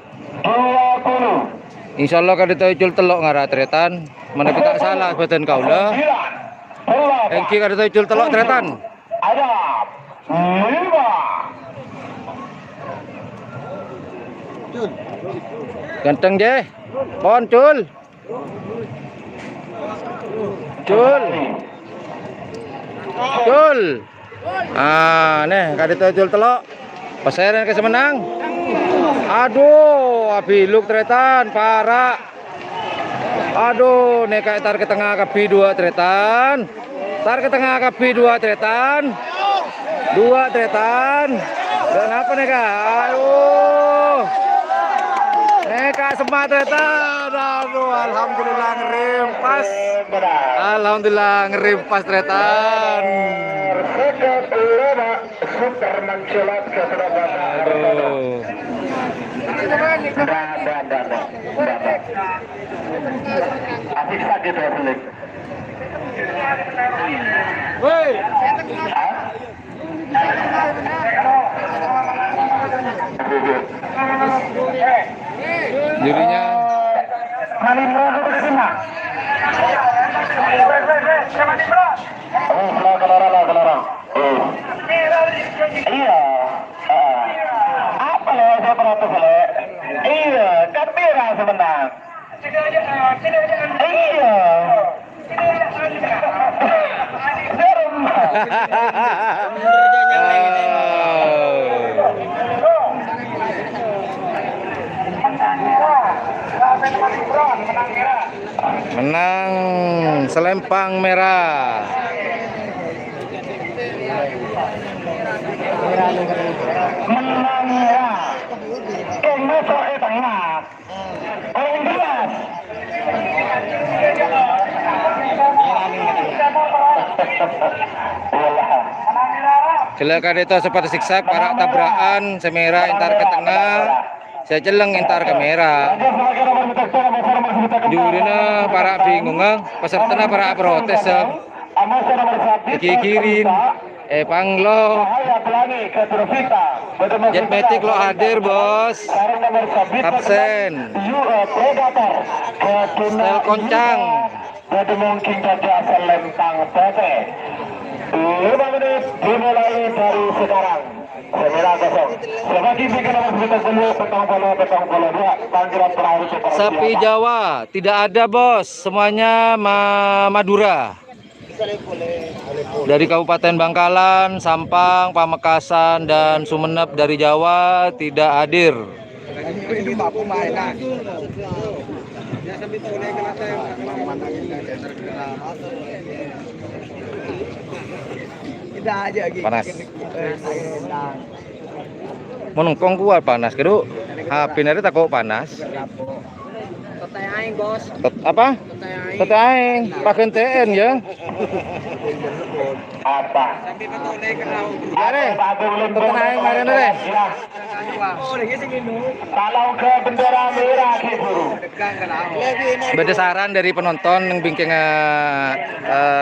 [SPEAKER 1] 20.
[SPEAKER 2] Insya Allah kada tahu icul telok ngara tretan. Mana tak salah beten kau lah. Engki kada tahu icul telok tretan.
[SPEAKER 1] Ada 5.
[SPEAKER 2] Ganteng je. Pon cul. Cul. Cul. Ah, nih kada tahu icul telok. Pasaran ke semenang. Aduh, api luk tretan parah. Aduh, neka tar ke tengah kapi 2 tretan. Tar ke tengah kapi 2 tretan. 2 tretan. Dan apa neka? Aduh. Neka semua tretan. Aduh, alhamdulillah ngerimpas. Alhamdulillah ngerimpas tretan.
[SPEAKER 1] Super menculat ke Surabaya.
[SPEAKER 2] Aduh.
[SPEAKER 1] Asik sakit ya Felix.
[SPEAKER 3] Woi.
[SPEAKER 2] Jurinya
[SPEAKER 1] Iya. Apa lo saya peratus lo? Iya, kan merah sebentar. Iya. Serum.
[SPEAKER 2] menang selempang merah.
[SPEAKER 1] Menang ya. Kena soal tengah. Orang jelas.
[SPEAKER 2] Silakan itu seperti siksak para tabrakan semera entar ke tengah. Saya celeng entar ke merah. Jurina para bingung, pesertana para protes. Kikirin, panglo. Jet Matic lo hadir bos. Absen. Stel Koncang.
[SPEAKER 1] Jadi mungkin saja asal lempang tete. 5 menit dimulai dari sekarang. Sembilan kosong. Sebagai bikin nomor petang bola 2 panggilan terakhir untuk
[SPEAKER 2] Sapi Jawa tidak ada bos, semuanya Madura. Dari Kabupaten Bangkalan, Sampang, Pamekasan, dan Sumeneb dari Jawa tidak hadir. Panas. Menungkong kuat panas kedua. HP nari tak kok panas.
[SPEAKER 3] Totai aing, Bos.
[SPEAKER 2] Apa? Totai aing. Pakai TN ya.
[SPEAKER 1] apa?
[SPEAKER 2] Are. Totai aing mari nare.
[SPEAKER 1] Kalau ke bendera merah keburu.
[SPEAKER 2] Beda saran dari penonton yang bingking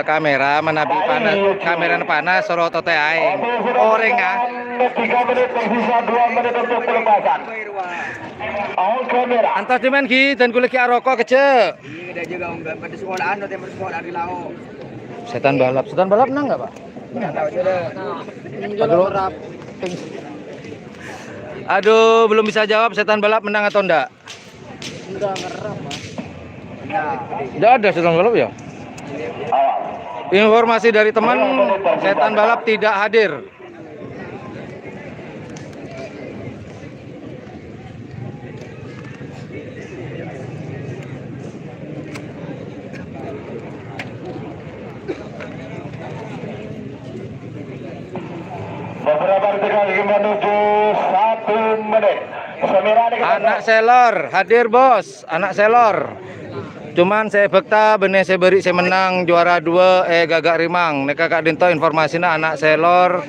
[SPEAKER 2] kamera menabi panas, kamera panas soro totai aing. Oreng ah.
[SPEAKER 1] 3 menit tersisa 2 menit untuk pelepasan. Oh kamera.
[SPEAKER 2] Antas dimen ki dan kulit ki aroko kece.
[SPEAKER 3] Iya juga enggak pada sekolahan atau yang bersekolah di Lao.
[SPEAKER 2] Setan balap nang nggak pak?
[SPEAKER 3] Enggak tahu sudah.
[SPEAKER 2] Aduh, belum bisa jawab setan balap menang atau enggak?
[SPEAKER 3] Enggak ngerem, Mas.
[SPEAKER 2] Enggak ada setan balap ya? Informasi dari teman, setan balap tidak hadir.
[SPEAKER 1] Beberapa detik lagi menuju 1 menit.
[SPEAKER 2] Anak selor hadir bos, anak selor. Cuman saya bekta benih saya beri saya menang juara 2 gagak rimang. Neka kak dinto informasinya anak selor.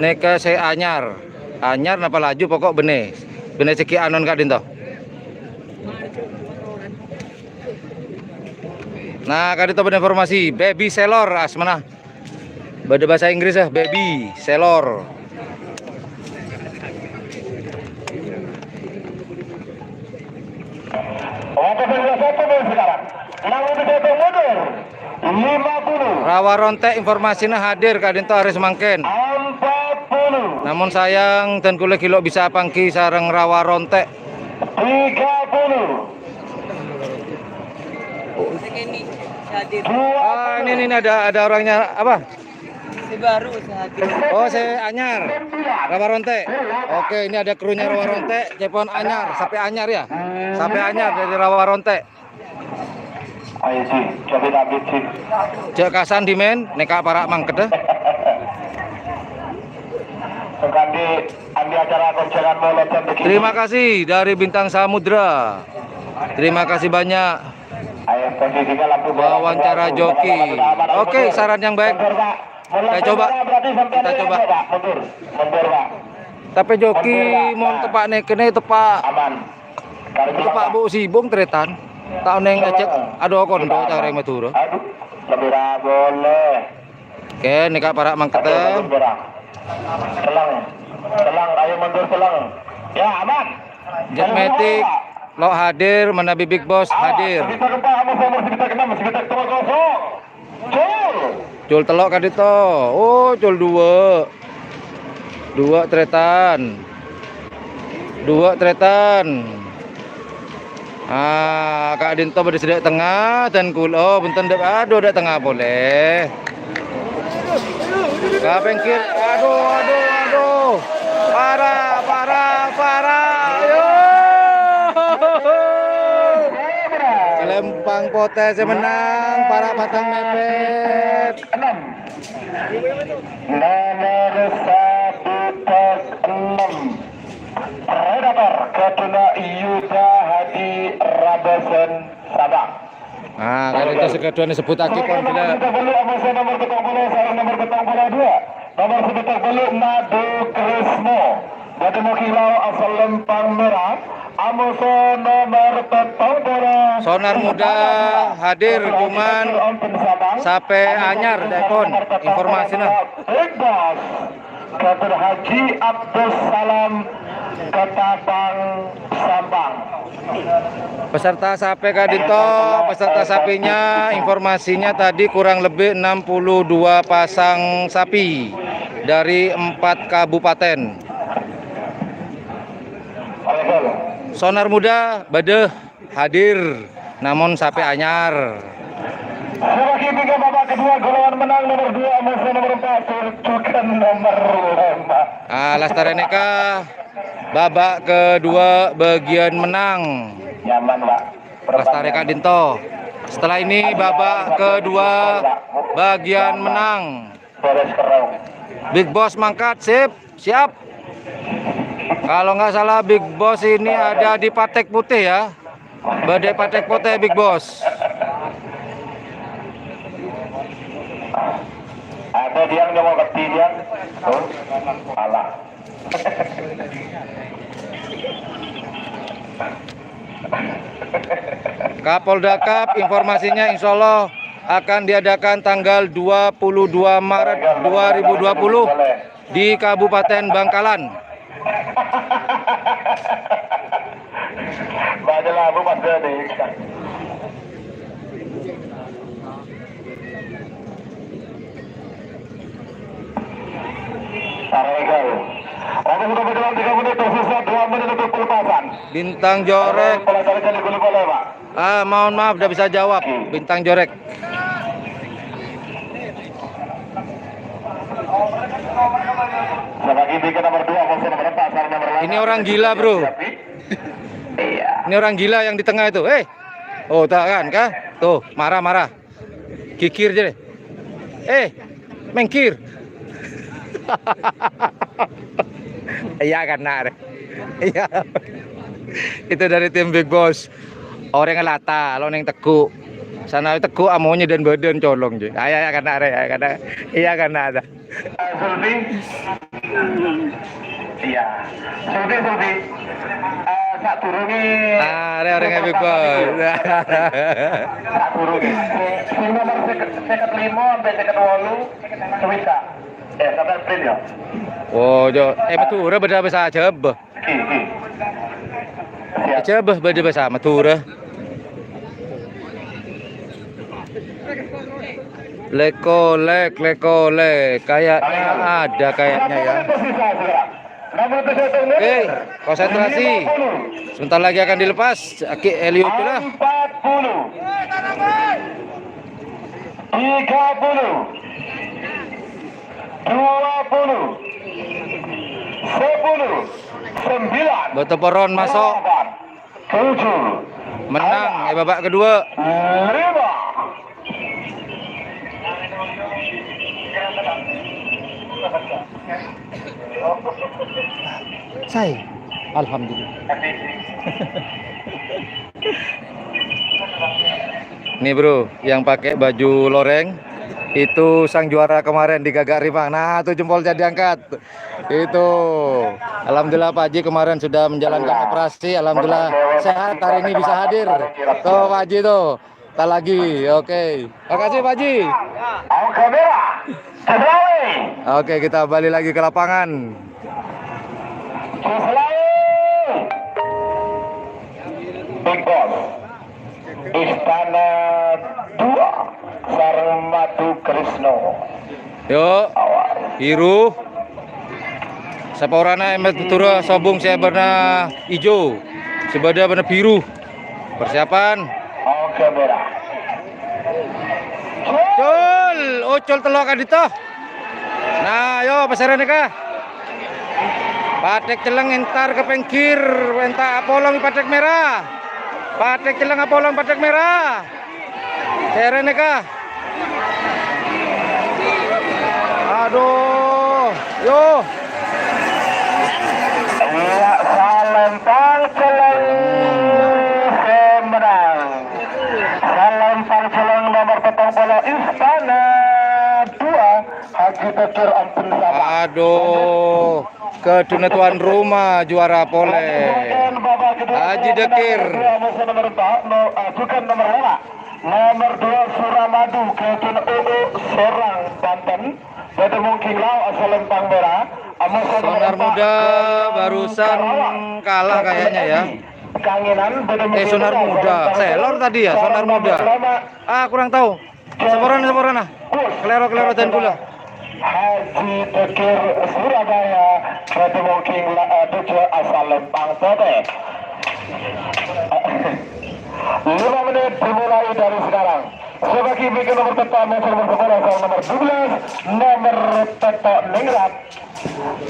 [SPEAKER 2] Neka saya anyar napa laju pokok benih seki anon kak dinto. Nah kak dinto benih informasi baby selor asmana. Bada bahasa Inggris ya, baby selor.
[SPEAKER 1] Waktu sudah satu sekarang. Lalu dipotong mundur. 50.
[SPEAKER 2] Rawa Ronte informasinya hadir kadinto Aris Mangken.
[SPEAKER 1] 40.
[SPEAKER 2] Namun sayang dan kule kilo bisa pangki sareng Rawa Ronte.
[SPEAKER 1] 30.
[SPEAKER 3] Ini hadir.
[SPEAKER 2] Ah, ini ada orangnya apa?
[SPEAKER 3] Si baru hadir.
[SPEAKER 2] Oh, saya Anyar. Rawa Ronte. Oke, ini ada krunya Rawa Ronte, Cepon Anyar, sampai Anyar ya. Sampai Anyar dari Rawa Ronte.
[SPEAKER 1] Ayo sih, coba David sih.
[SPEAKER 2] Cek kasan di men, neka para mangkede.
[SPEAKER 1] Andi acara koncengan mulut dan begini.
[SPEAKER 2] Terima kasih dari Bintang Samudra. Terima kasih banyak.
[SPEAKER 1] Ayo posisinya lampu merah.
[SPEAKER 2] Wawancara joki. Oke, saran yang baik. Kita coba. Kita coba.
[SPEAKER 1] Mundur, mundur Pak.
[SPEAKER 2] Tapi joki mau tepak nih kene tepak
[SPEAKER 1] Aman.
[SPEAKER 2] tepak Bu Sibung tretan. Tau neng ngecek aduh kondo cara metu.
[SPEAKER 1] Aduh, lebih boleh.
[SPEAKER 2] Oke, nika para mangkete.
[SPEAKER 1] Selang, selang, ayo mundur selang. Ya aman.
[SPEAKER 2] Jetmetik lo hadir, menabi Big Boss hadir.
[SPEAKER 1] Kita gempa, nomor kita kena, masih kita ketua kosong. Cul.
[SPEAKER 2] Cul telok kadito. Oh, cul dua. Dua tretan. Dua tretan. Ah, Kak Dinto pada sedek tengah dan kulo benten dek aduh dek tengah boleh. Kak pengkir. Aduh. Parah. Yo. Lempang potes menang, para batang mepet.
[SPEAKER 1] 6. Nomor 1 6. Predator Ketuna Yuda Hadi Rabasen Sabang.
[SPEAKER 2] Nah, kalau itu sekeduan disebut akipon bila.
[SPEAKER 1] Nomor ketong bolu, sarang nomor ketong bolu 2. Nomor sebetak bolu Madu Krismo. Badi Mokilau asal Lempang Merah. Amuso nomor ketong bolu.
[SPEAKER 2] Sonar Muda hadir cuman sampai anyar Daikon informasinya.
[SPEAKER 1] Big Boss Ketua Haji Abdus Salam Ketabang Sabang.
[SPEAKER 2] Peserta sapi Kadinto, peserta sapinya informasinya tadi kurang lebih 62 pasang sapi dari 4 kabupaten. Sonar Muda Badeh hadir, namun sapi anyar.
[SPEAKER 1] Seleksi 3 babak kedua golongan menang nomor 2 musuh nomor 4 Turcukan nomor 5.
[SPEAKER 2] Lastareneka babak kedua bagian menang.
[SPEAKER 1] Nyaman Pak.
[SPEAKER 2] Lastare Dinto. Setelah ini babak kedua bagian menang.
[SPEAKER 1] Beres kerong.
[SPEAKER 2] Big Boss mangkat, siap. Kalau nggak salah Big Boss ini ada di Patek Putih ya. Badai Patek Putih Big Boss.
[SPEAKER 1] Ada dia yang mau ngerti dia. Oh, salah.
[SPEAKER 2] Kapolda Cup informasinya insya Allah akan diadakan tanggal 22 Maret 2020 di Kabupaten Bangkalan.
[SPEAKER 1] Bajalah Abu Mas Dani. Saregal. Oke, sudah berjalan 3 menit, tersisa 2 menit untuk pelepasan.
[SPEAKER 2] Bintang Jorek.
[SPEAKER 1] Kali boleh Pak.
[SPEAKER 2] Mohon maaf, udah bisa jawab. Bintang Jorek.
[SPEAKER 1] Sebagai bikin nomor 2, nomor 4, nomor 8.
[SPEAKER 2] Ini orang gila bro.
[SPEAKER 1] Iya.
[SPEAKER 2] Ini orang gila yang di tengah itu. Oh tak kan kah? Tuh marah-marah. Kikir aja deh. Mengkir. Iya kan nak. Iya. Itu dari tim Big Boss. Orang yang lata, lo neng teku. Sana teku amonya dan badan colong je. Iya kan nak ya. Iya kan ada.
[SPEAKER 1] Sulfi. Iya. Sulfi. Sak turungi.
[SPEAKER 2] Ada orang yang Big Boss.
[SPEAKER 1] Sak turungi. Sing nomor 55 sampai 58 Suwita. Sampai sprint ya.
[SPEAKER 2] Oh, jo. Matura beda bahasa Jawa.
[SPEAKER 1] Siap.
[SPEAKER 2] Jawa beda bahasa Matura. Lekolek, kayaknya ada kayaknya ya. Oke, konsentrasi. Sebentar lagi akan dilepas. Aki Elio lah.
[SPEAKER 1] 40 30 20 10 9
[SPEAKER 2] Botoporon masuk.
[SPEAKER 1] 7
[SPEAKER 2] Menang babak kedua.
[SPEAKER 1] 5
[SPEAKER 2] Saya alhamdulillah. Nih bro, yang pakai baju loreng itu sang juara kemarin di Gagak Rimang. Nah, tuh jempolnya diangkat. Itu. Alhamdulillah Pak Haji kemarin sudah menjalankan operasi. Alhamdulillah sehat hari ini bisa hadir. Tuh Pak Haji tuh. Tak lagi. Oke. Makasih Pak Haji.
[SPEAKER 1] Oke merah Cislawi
[SPEAKER 2] Oke, kita balik lagi ke lapangan.
[SPEAKER 1] Big Boss Istana 2 Sarmadu Krisno
[SPEAKER 2] Yuk,
[SPEAKER 1] awas
[SPEAKER 2] biru. Saporana emet tutura sobung saya berna hijau. Sebada berna biru. Persiapan.
[SPEAKER 1] oke merah
[SPEAKER 2] Col, ocol telok kadito. Nah, yo pasaran kah? Patek celeng entar ke pengkir, entar apolong patek merah. Patek celeng apolong patek merah. Serene kah? Aduh, yo.
[SPEAKER 1] iya salempang celeng semenang salempang celeng nomor 40 Istana 2 Haji Bekir Ampun Sama
[SPEAKER 2] Aduh, kedua tuan rumah juara pole. Haji Dekir.
[SPEAKER 1] Nomor 4, bukan nomor 5. Nomor 2 Suramadu Ketun UU Serang Banten. Pada mungkin lau asal lempang merah.
[SPEAKER 2] Sonar muda barusan kalah kayaknya ya.
[SPEAKER 1] Kangenan
[SPEAKER 2] Sonar muda. Selor tadi ya, sonar muda. Ah, kurang tahu. Seporan ah. Kelero dan gula.
[SPEAKER 1] Haji Dekir Surabaya. Pada mungkin tujuh asal lempang pote. 5 menit dimulai dari sekarang. Sebagai bikin nomor pertama nomor 12 nomor Teto Ningrat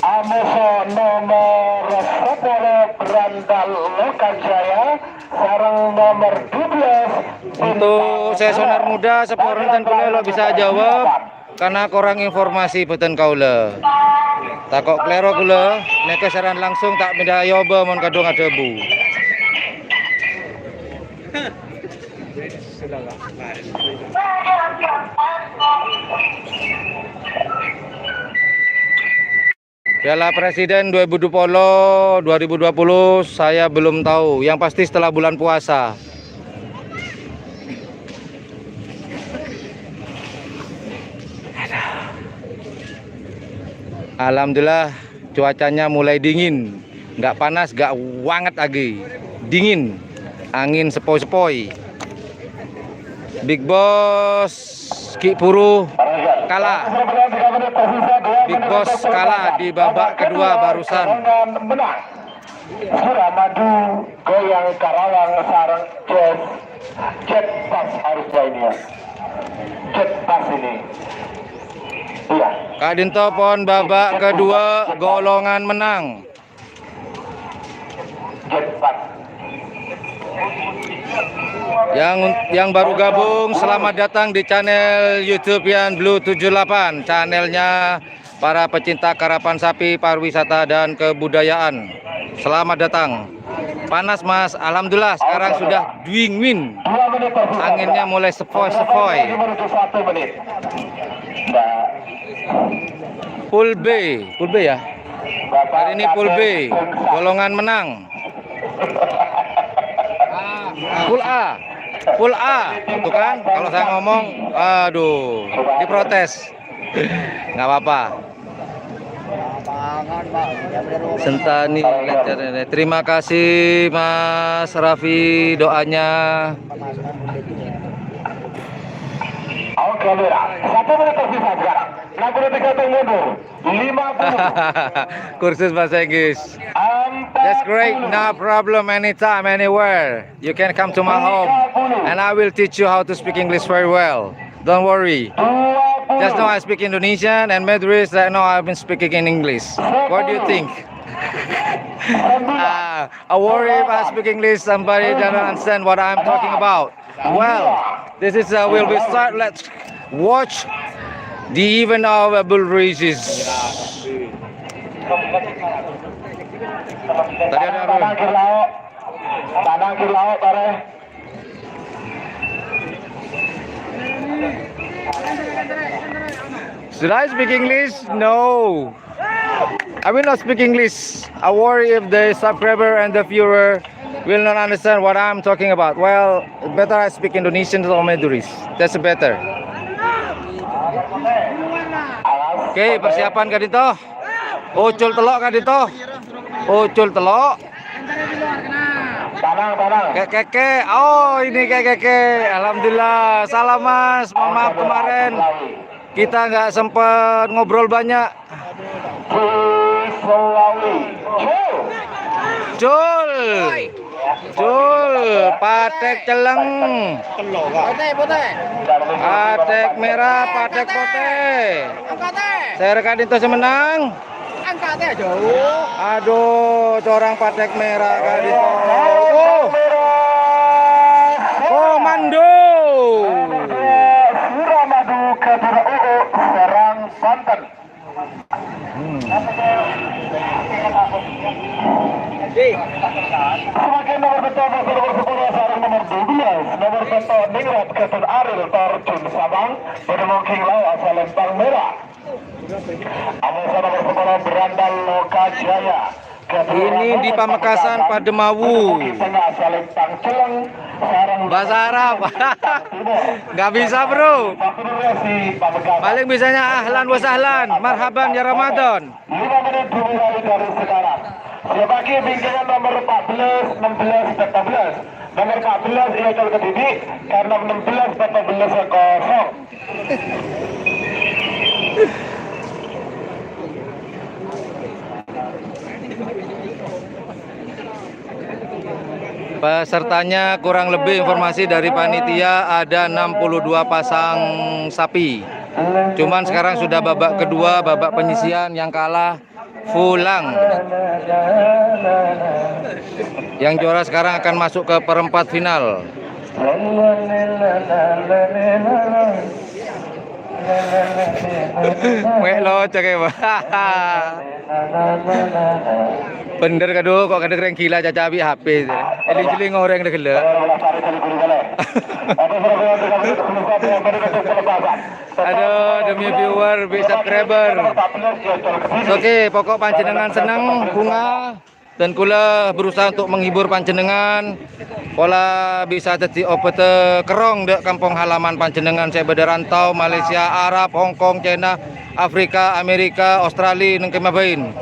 [SPEAKER 1] Amuso nomor 10 Berandal Lokajaya sarang nomor 12
[SPEAKER 2] Untuk saya sonar muda seporan dan kula lo bisa jawab karena kurang informasi beten kaula. Takok klero kula nek saran langsung tak pindah yoba mon kadung ada bu. Piala Presiden 2020 saya belum tahu. Yang pasti setelah bulan puasa. Alhamdulillah cuacanya mulai dingin. Nggak panas, nggak wanget lagi. Dingin. Angin sepoi-sepoi. Big Boss Ki Puru kalah. Big Boss kalah di babak kedua barusan.
[SPEAKER 1] Menang. Suramadu goyang Karawang sarang jet pas harusnya ini ya. Jet pas ini. Iya.
[SPEAKER 2] Kadinto pon babak kedua golongan menang.
[SPEAKER 1] Jet pas.
[SPEAKER 2] Yang baru gabung selamat datang di channel YouTube Ian Blue 78, channelnya para pecinta karapan sapi, pariwisata dan kebudayaan. Selamat datang. Panas Mas, alhamdulillah sekarang sudah dingin.
[SPEAKER 1] 2 menit tersisa.
[SPEAKER 2] Anginnya mulai sepoi-sepoi.
[SPEAKER 1] Menuju 1 menit. Nah,
[SPEAKER 2] Pool B ya. Hari ini Pool B, golongan menang. Pool A, itu kan? Kalau saya ngomong, aduh, diprotes. Nggak apa-apa. Sentani, terima kasih Mas Raffi doanya.
[SPEAKER 1] oke kamera. 1 menit tersisa sekarang. 60 detik mundur. 50.
[SPEAKER 2] Kursus bahasa Inggris. That's great, no problem, anytime, anywhere. You can come to my home and I will teach you how to speak English very well. Don't worry.
[SPEAKER 1] 20.
[SPEAKER 2] Just know I speak Indonesian and Madrid right now I've been speaking in English. What do you think? I worry if I speak English, somebody doesn't understand what I'm talking about. Well, this is will be start. Let's watch the event of bull races. Tadi ada
[SPEAKER 1] Tanang kiri laut. Tanang kiri laut, Tare.
[SPEAKER 2] Should I speak English? No. I will not speak English. I worry if the subscriber and the viewer will not understand what I'm talking about. Well, better I speak Indonesian or Madrid. That's better. Oke, persiapan Kak Dito. Ucul telok Kak Dito. Ucul telok.
[SPEAKER 1] Tanang.
[SPEAKER 2] Keke. Oh, ini Keke. Alhamdulillah. Salam Mas. Mohon maaf kemarin kita nggak sempet ngobrol banyak. Cul, patek celeng, patek merah, patek putih. Saya rekan itu semenang. Aduh, corang patek merah kali itu. Komando.
[SPEAKER 1] Suramadu Kedura UU Serang Banten. Semakin nomor betul nomor 10 sarang nomor 12 nomor betul Ningrat Ketun Aril Torjun Sabang Bedemongking Lau asal Lempang Merah. Amasa nomor 10 Berandal Loka Jaya.
[SPEAKER 2] Ini di Pamekasan Pademawu. Bahasa Arab. Nggak bisa bro. Paling bisanya ahlan wa sahlan, marhaban ya Ramadan.
[SPEAKER 1] 5 menit dimulai dari sekarang. Sebagi bingkisan nomor 14, 16, 14. Nomor 14 ia jual ke Didi karena 16, 14 kosong.
[SPEAKER 2] Pesertanya kurang lebih informasi dari panitia ada 62 pasang sapi. Cuman sekarang sudah babak kedua, babak penyisian, yang kalah pulang. Yang juara sekarang akan masuk ke perempat final. Wek lo cek bener kado kok kadang keren gila caca abi HP. Eling-eling orang dah gila. Aduh, demi viewer, demi subscriber. Oke, pokok panjenengan senang bunga dan kula berusaha untuk menghibur panjenengan. Pola bisa jadi obat kerong dek kampung halaman panjenengan. Saya berderantau Malaysia, Arab, Hong Kong, China, Afrika, Amerika, Australia, neng kemabain.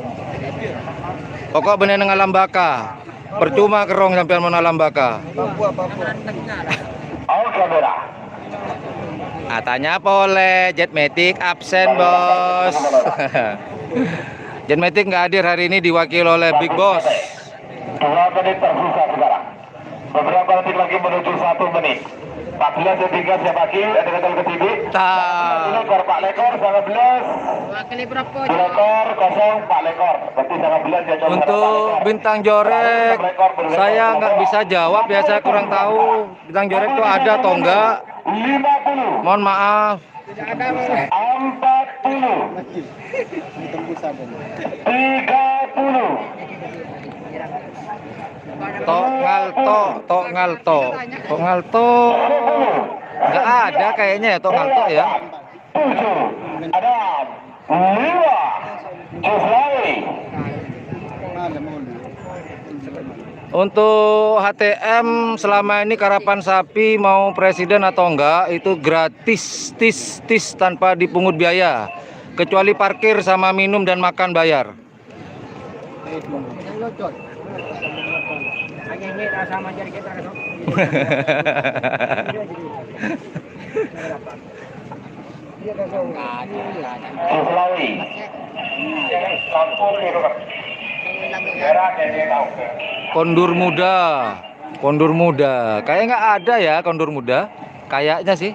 [SPEAKER 2] Pokok bener neng alam baka. Percuma kerong sampai mau alam baka. Tanya boleh, Jetmatic absen bos. Jetmatic nggak hadir hari ini, diwakili oleh Big Boss.
[SPEAKER 1] 2 menit tersisa sekarang. Beberapa detik lagi menuju 1 menit. 14 detik siapaki ada kata ke TV. Lekor Pak Lekor 19.
[SPEAKER 3] Kali berapa?
[SPEAKER 1] Lekor kosong Pak Lekor. Berarti 19 ya.
[SPEAKER 2] Untuk bintang jorek saya nggak bisa jawab ya, saya kurang tahu bintang jorek itu ada atau enggak.
[SPEAKER 1] 50.
[SPEAKER 2] Mohon maaf.
[SPEAKER 1] 40. 30.
[SPEAKER 2] Tok ngalto. Nggak ada kayaknya ya Tok ngalto ya.
[SPEAKER 1] 7. Ada 5. Josai.
[SPEAKER 2] Untuk HTM selama ini karapan sapi mau presiden atau enggak itu gratis, tis tanpa dipungut biaya, kecuali parkir sama minum dan makan bayar.
[SPEAKER 1] Kiflawi. Lampu biru. Merah dan hijau.
[SPEAKER 2] Kondur muda. Kondur muda. Kayak nggak ada ya kondur muda. Kayaknya sih.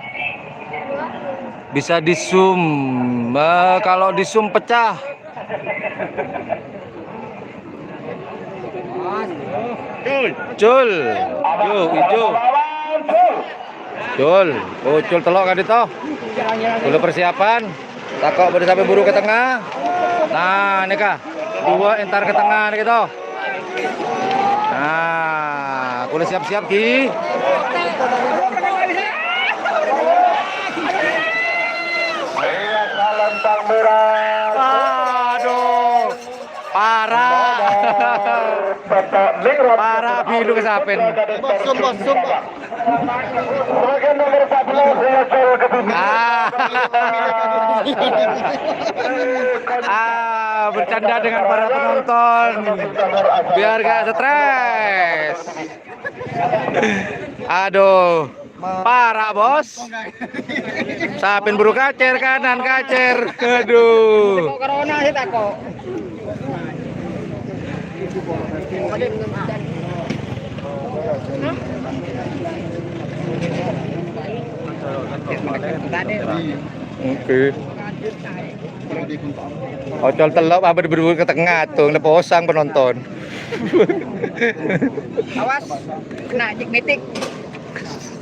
[SPEAKER 2] Bisa di zoom. Kalau di zoom pecah. Cul. Hijau. Cul. Oh, cul telok kan itu. Dulu persiapan. Takok baru sampai buru ke tengah. Nah, ini kah. Dua entar ke tengah nih gitu. Nah, kudu siap-siap Ki. Aduh. Parah. Parah pilu kesapen. Bercanda dengan para penonton biar gak stres. Aduh, parah bos. Sapin buru kacer kanan kacer. Aduh.
[SPEAKER 3] Corona sih tako.
[SPEAKER 2] Oke. Ocol telok apa berburu ke tengah tuh, posang penonton.
[SPEAKER 3] Awas, kena jekmetik.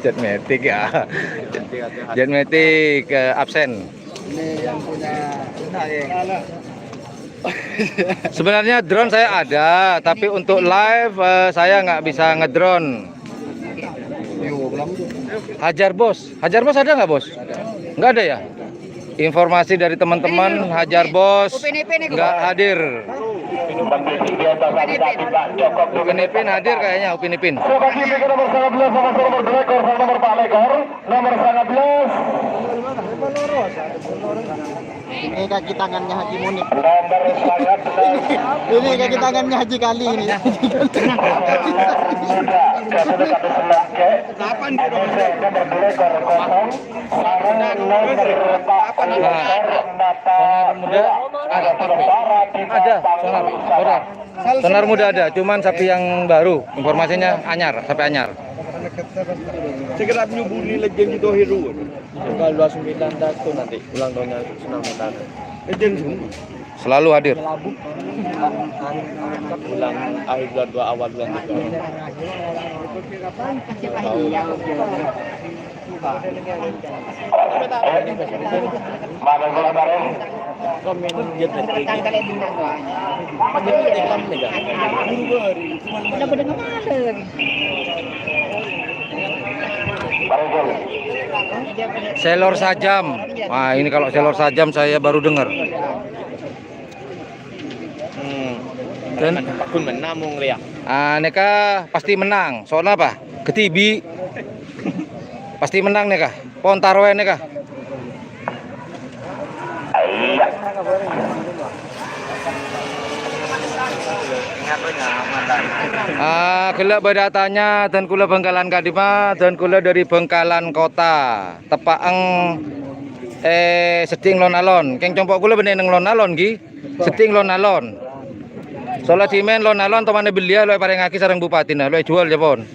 [SPEAKER 2] Jet metik ya. Jet metik absen.
[SPEAKER 3] Ini yang punya
[SPEAKER 2] Sebenarnya drone saya ada, tapi untuk live saya nggak bisa ngedrone. Hajar bos ada nggak bos? Nggak ada ya. Informasi dari teman-teman Hajar bos nggak hadir. Upin Ipin hadir kayaknya Upin Ipin.
[SPEAKER 1] Nomor 19 nomor Lekor nomor Pak Lekor nomor 19
[SPEAKER 3] ini kaki tangannya Haji Munib.
[SPEAKER 1] nomor 19
[SPEAKER 3] Ini kaki tangannya Haji Kali ini.
[SPEAKER 1] Kapan nomor Lekor kosong
[SPEAKER 2] Sonar muda ada sonar muda ada, cuman sapi yang baru, informasinya anyar, sapi anyar.
[SPEAKER 4] Segera menyubuni legend itu hero. Tanggal 29 Dato nanti ulang tahunnya Senang Utara. Legend semua.
[SPEAKER 2] Selalu hadir.
[SPEAKER 4] Bulan akhir bulan 2 awal bulan 3.
[SPEAKER 1] Mana gula bareng?
[SPEAKER 4] Komen jet metik.
[SPEAKER 2] Selor sajam. Wah, ini kalau selor sajam saya baru dengar. Dan
[SPEAKER 4] Pakun menamung ria.
[SPEAKER 2] neka pasti menang. Soalnya apa? Ketibi. Pasti menang nih kah? Pontarwe nih kah? Kula berdatanya dan kula Bengkalan Kadima dan kula dari Bengkalan Kota. Tepaeng seding lon-alon. Keng compok kula beneng lon-alon ki. Seding lon-alon. Soalnya dimen lon-alon temane belia loe pareng aki sareng bupati nah loe jual ya pon.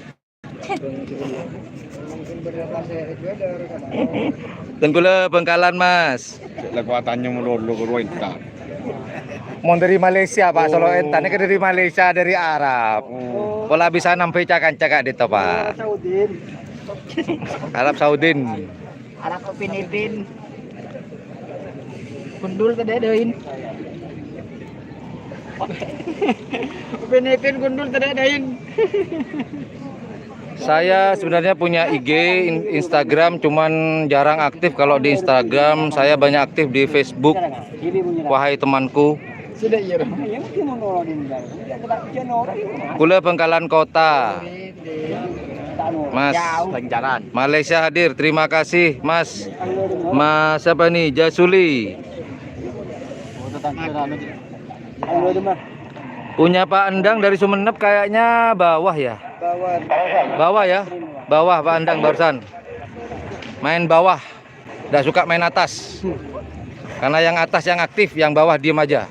[SPEAKER 2] Dan kula Bengkalan Mas.
[SPEAKER 4] Kekuatannya melulu ke Rointa.
[SPEAKER 2] Mau dari Malaysia Pak, Solo entan ke dari Malaysia dari Arab. Pola bisa nampai cakak-cakak di Pak. Arab Saudin.
[SPEAKER 3] Arab Upin Ipin. Gundul tadi dain. Upin Ipin gundul tadi dain.
[SPEAKER 2] Saya sebenarnya punya IG, Instagram, cuman jarang aktif. Kalau di Instagram saya banyak aktif di Facebook. Wahai temanku.
[SPEAKER 3] Sudah iya.
[SPEAKER 2] Kula Bengkalan Kota. Mas
[SPEAKER 4] Lancaran.
[SPEAKER 2] Malaysia hadir. Terima kasih Mas. Mas siapa nih? Jasuli. Punya Pak Endang dari Sumeneb kayaknya bawah ya. Bawah ya. Bawah Pak Endang barusan. Main bawah. Nggak suka main atas. Karena yang atas yang aktif, yang bawah diem aja.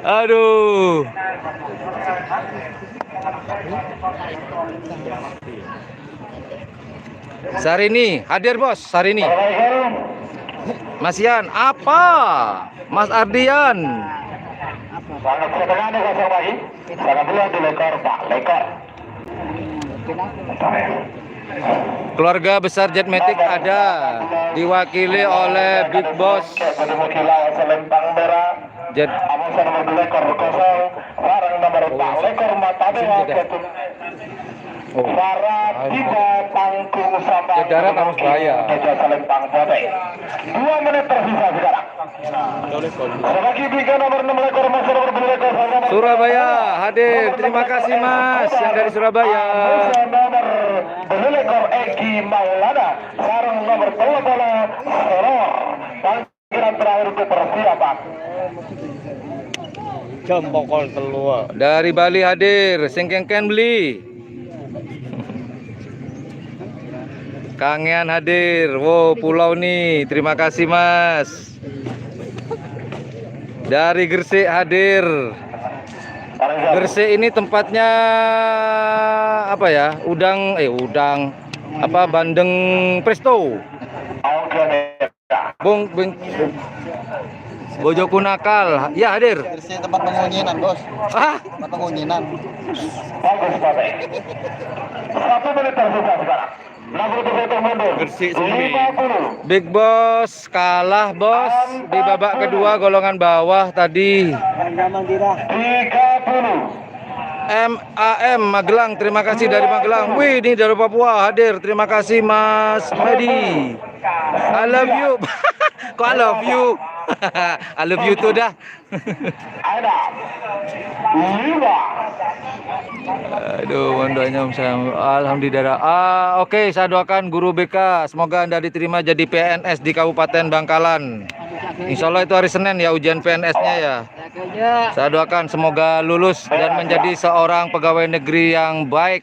[SPEAKER 2] Aduh. Sarini, hadir bos, Sarini. Mas Ian, apa? Mas Ardian.
[SPEAKER 1] Sangat setengah nih kosong lagi. Sangat dua di lekor Pak, lekor.
[SPEAKER 2] Keluarga besar Jetmatic ada, diwakili oleh Big Boss
[SPEAKER 1] Ketemu kilau selempang merah.
[SPEAKER 2] Jet.
[SPEAKER 1] Amusan nomor 2 lekor kosong. Sarang nomor 4 lekor mata dewa ketemu. Para tiba panggung sama
[SPEAKER 2] Darat harus bayar.
[SPEAKER 1] Keja selempang pote. 2 menit tersisa sekarang. Sebagai tiga nomor 6 lekor masuk nomor 2 lekor sama
[SPEAKER 2] Surabaya hadir. Terima kasih Mas yang dari Surabaya.
[SPEAKER 1] Nomor 2 lekor Egi Maulana. Sarang nomor 2 bola Soror. Panggilan terakhir untuk persiapan.
[SPEAKER 4] Jam pokol keluar.
[SPEAKER 2] Dari Bali hadir, Sengkengken beli. Kangen hadir. Wow, pulau nih. Terima kasih Mas. Dari Gresik hadir. Gresik ini tempatnya apa ya? Udang apa bandeng presto. Bung Bojo Kunakal. Ya hadir.
[SPEAKER 3] Bersih tempat pengunyinan, Bos.
[SPEAKER 2] Ah,
[SPEAKER 3] Tempat pengunyinan.
[SPEAKER 1] Bagus Pote. 1 menit tersisa sekarang. 60 mundur.
[SPEAKER 4] Gresik sendiri.
[SPEAKER 1] 50.
[SPEAKER 2] Big Boss kalah bos di babak kedua golongan bawah tadi.
[SPEAKER 1] 30.
[SPEAKER 2] MAM Magelang, terima kasih dari Magelang. Wih, ini dari Papua hadir. Terima kasih Mas Medi. I love you. Kok I love you? I love you tuh dah.
[SPEAKER 1] Ada 5.
[SPEAKER 2] Aduh, mohon doanya Om saya. Alhamdulillah. Oke, saya doakan guru BK semoga Anda diterima jadi PNS di Kabupaten Bangkalan. Insya Allah itu hari Senin ya ujian PNS-nya ya. Saya doakan semoga lulus dan menjadi seorang pegawai negeri yang baik.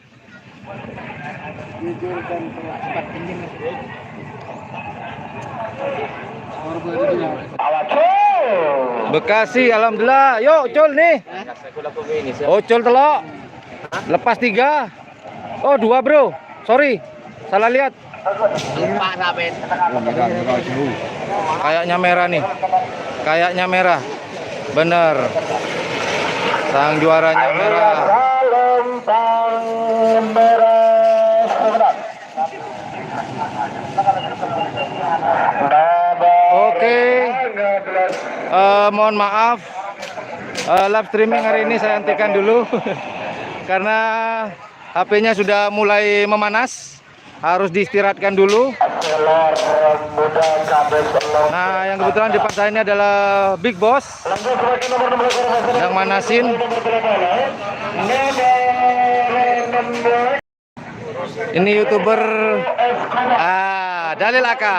[SPEAKER 2] Bekasi, alhamdulillah. Yuk, Col nih. Oh, Col telok. Lepas 3. Oh, 2 bro. Sorry, salah lihat. Kayaknya merah nih. Kayaknya merah. Bener. Sang juaranya merah.
[SPEAKER 1] Selempang merah sebentar.
[SPEAKER 2] Oke. Mohon maaf. Live streaming hari ini saya hentikan dulu. Karena HP-nya sudah mulai memanas. Harus diistirahatkan dulu. Nah, yang kebetulan di depan saya ini adalah Big Boss yang manasin. Ini YouTuber Dalil Aka.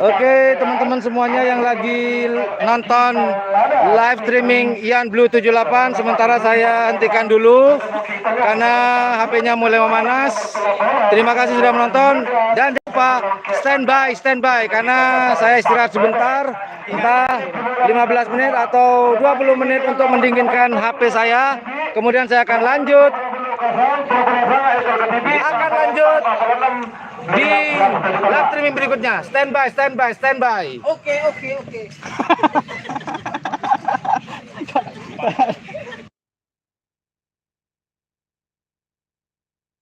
[SPEAKER 2] Oke, teman-teman semuanya yang lagi nonton live streaming Ian Blue 78, sementara saya hentikan dulu karena HP-nya mulai memanas. Terima kasih sudah menonton dan jangan lupa standby karena saya istirahat sebentar, entah 15 menit atau 20 menit untuk mendinginkan HP saya. Kemudian saya akan lanjut di live streaming berikutnya. Standby.
[SPEAKER 3] Oke.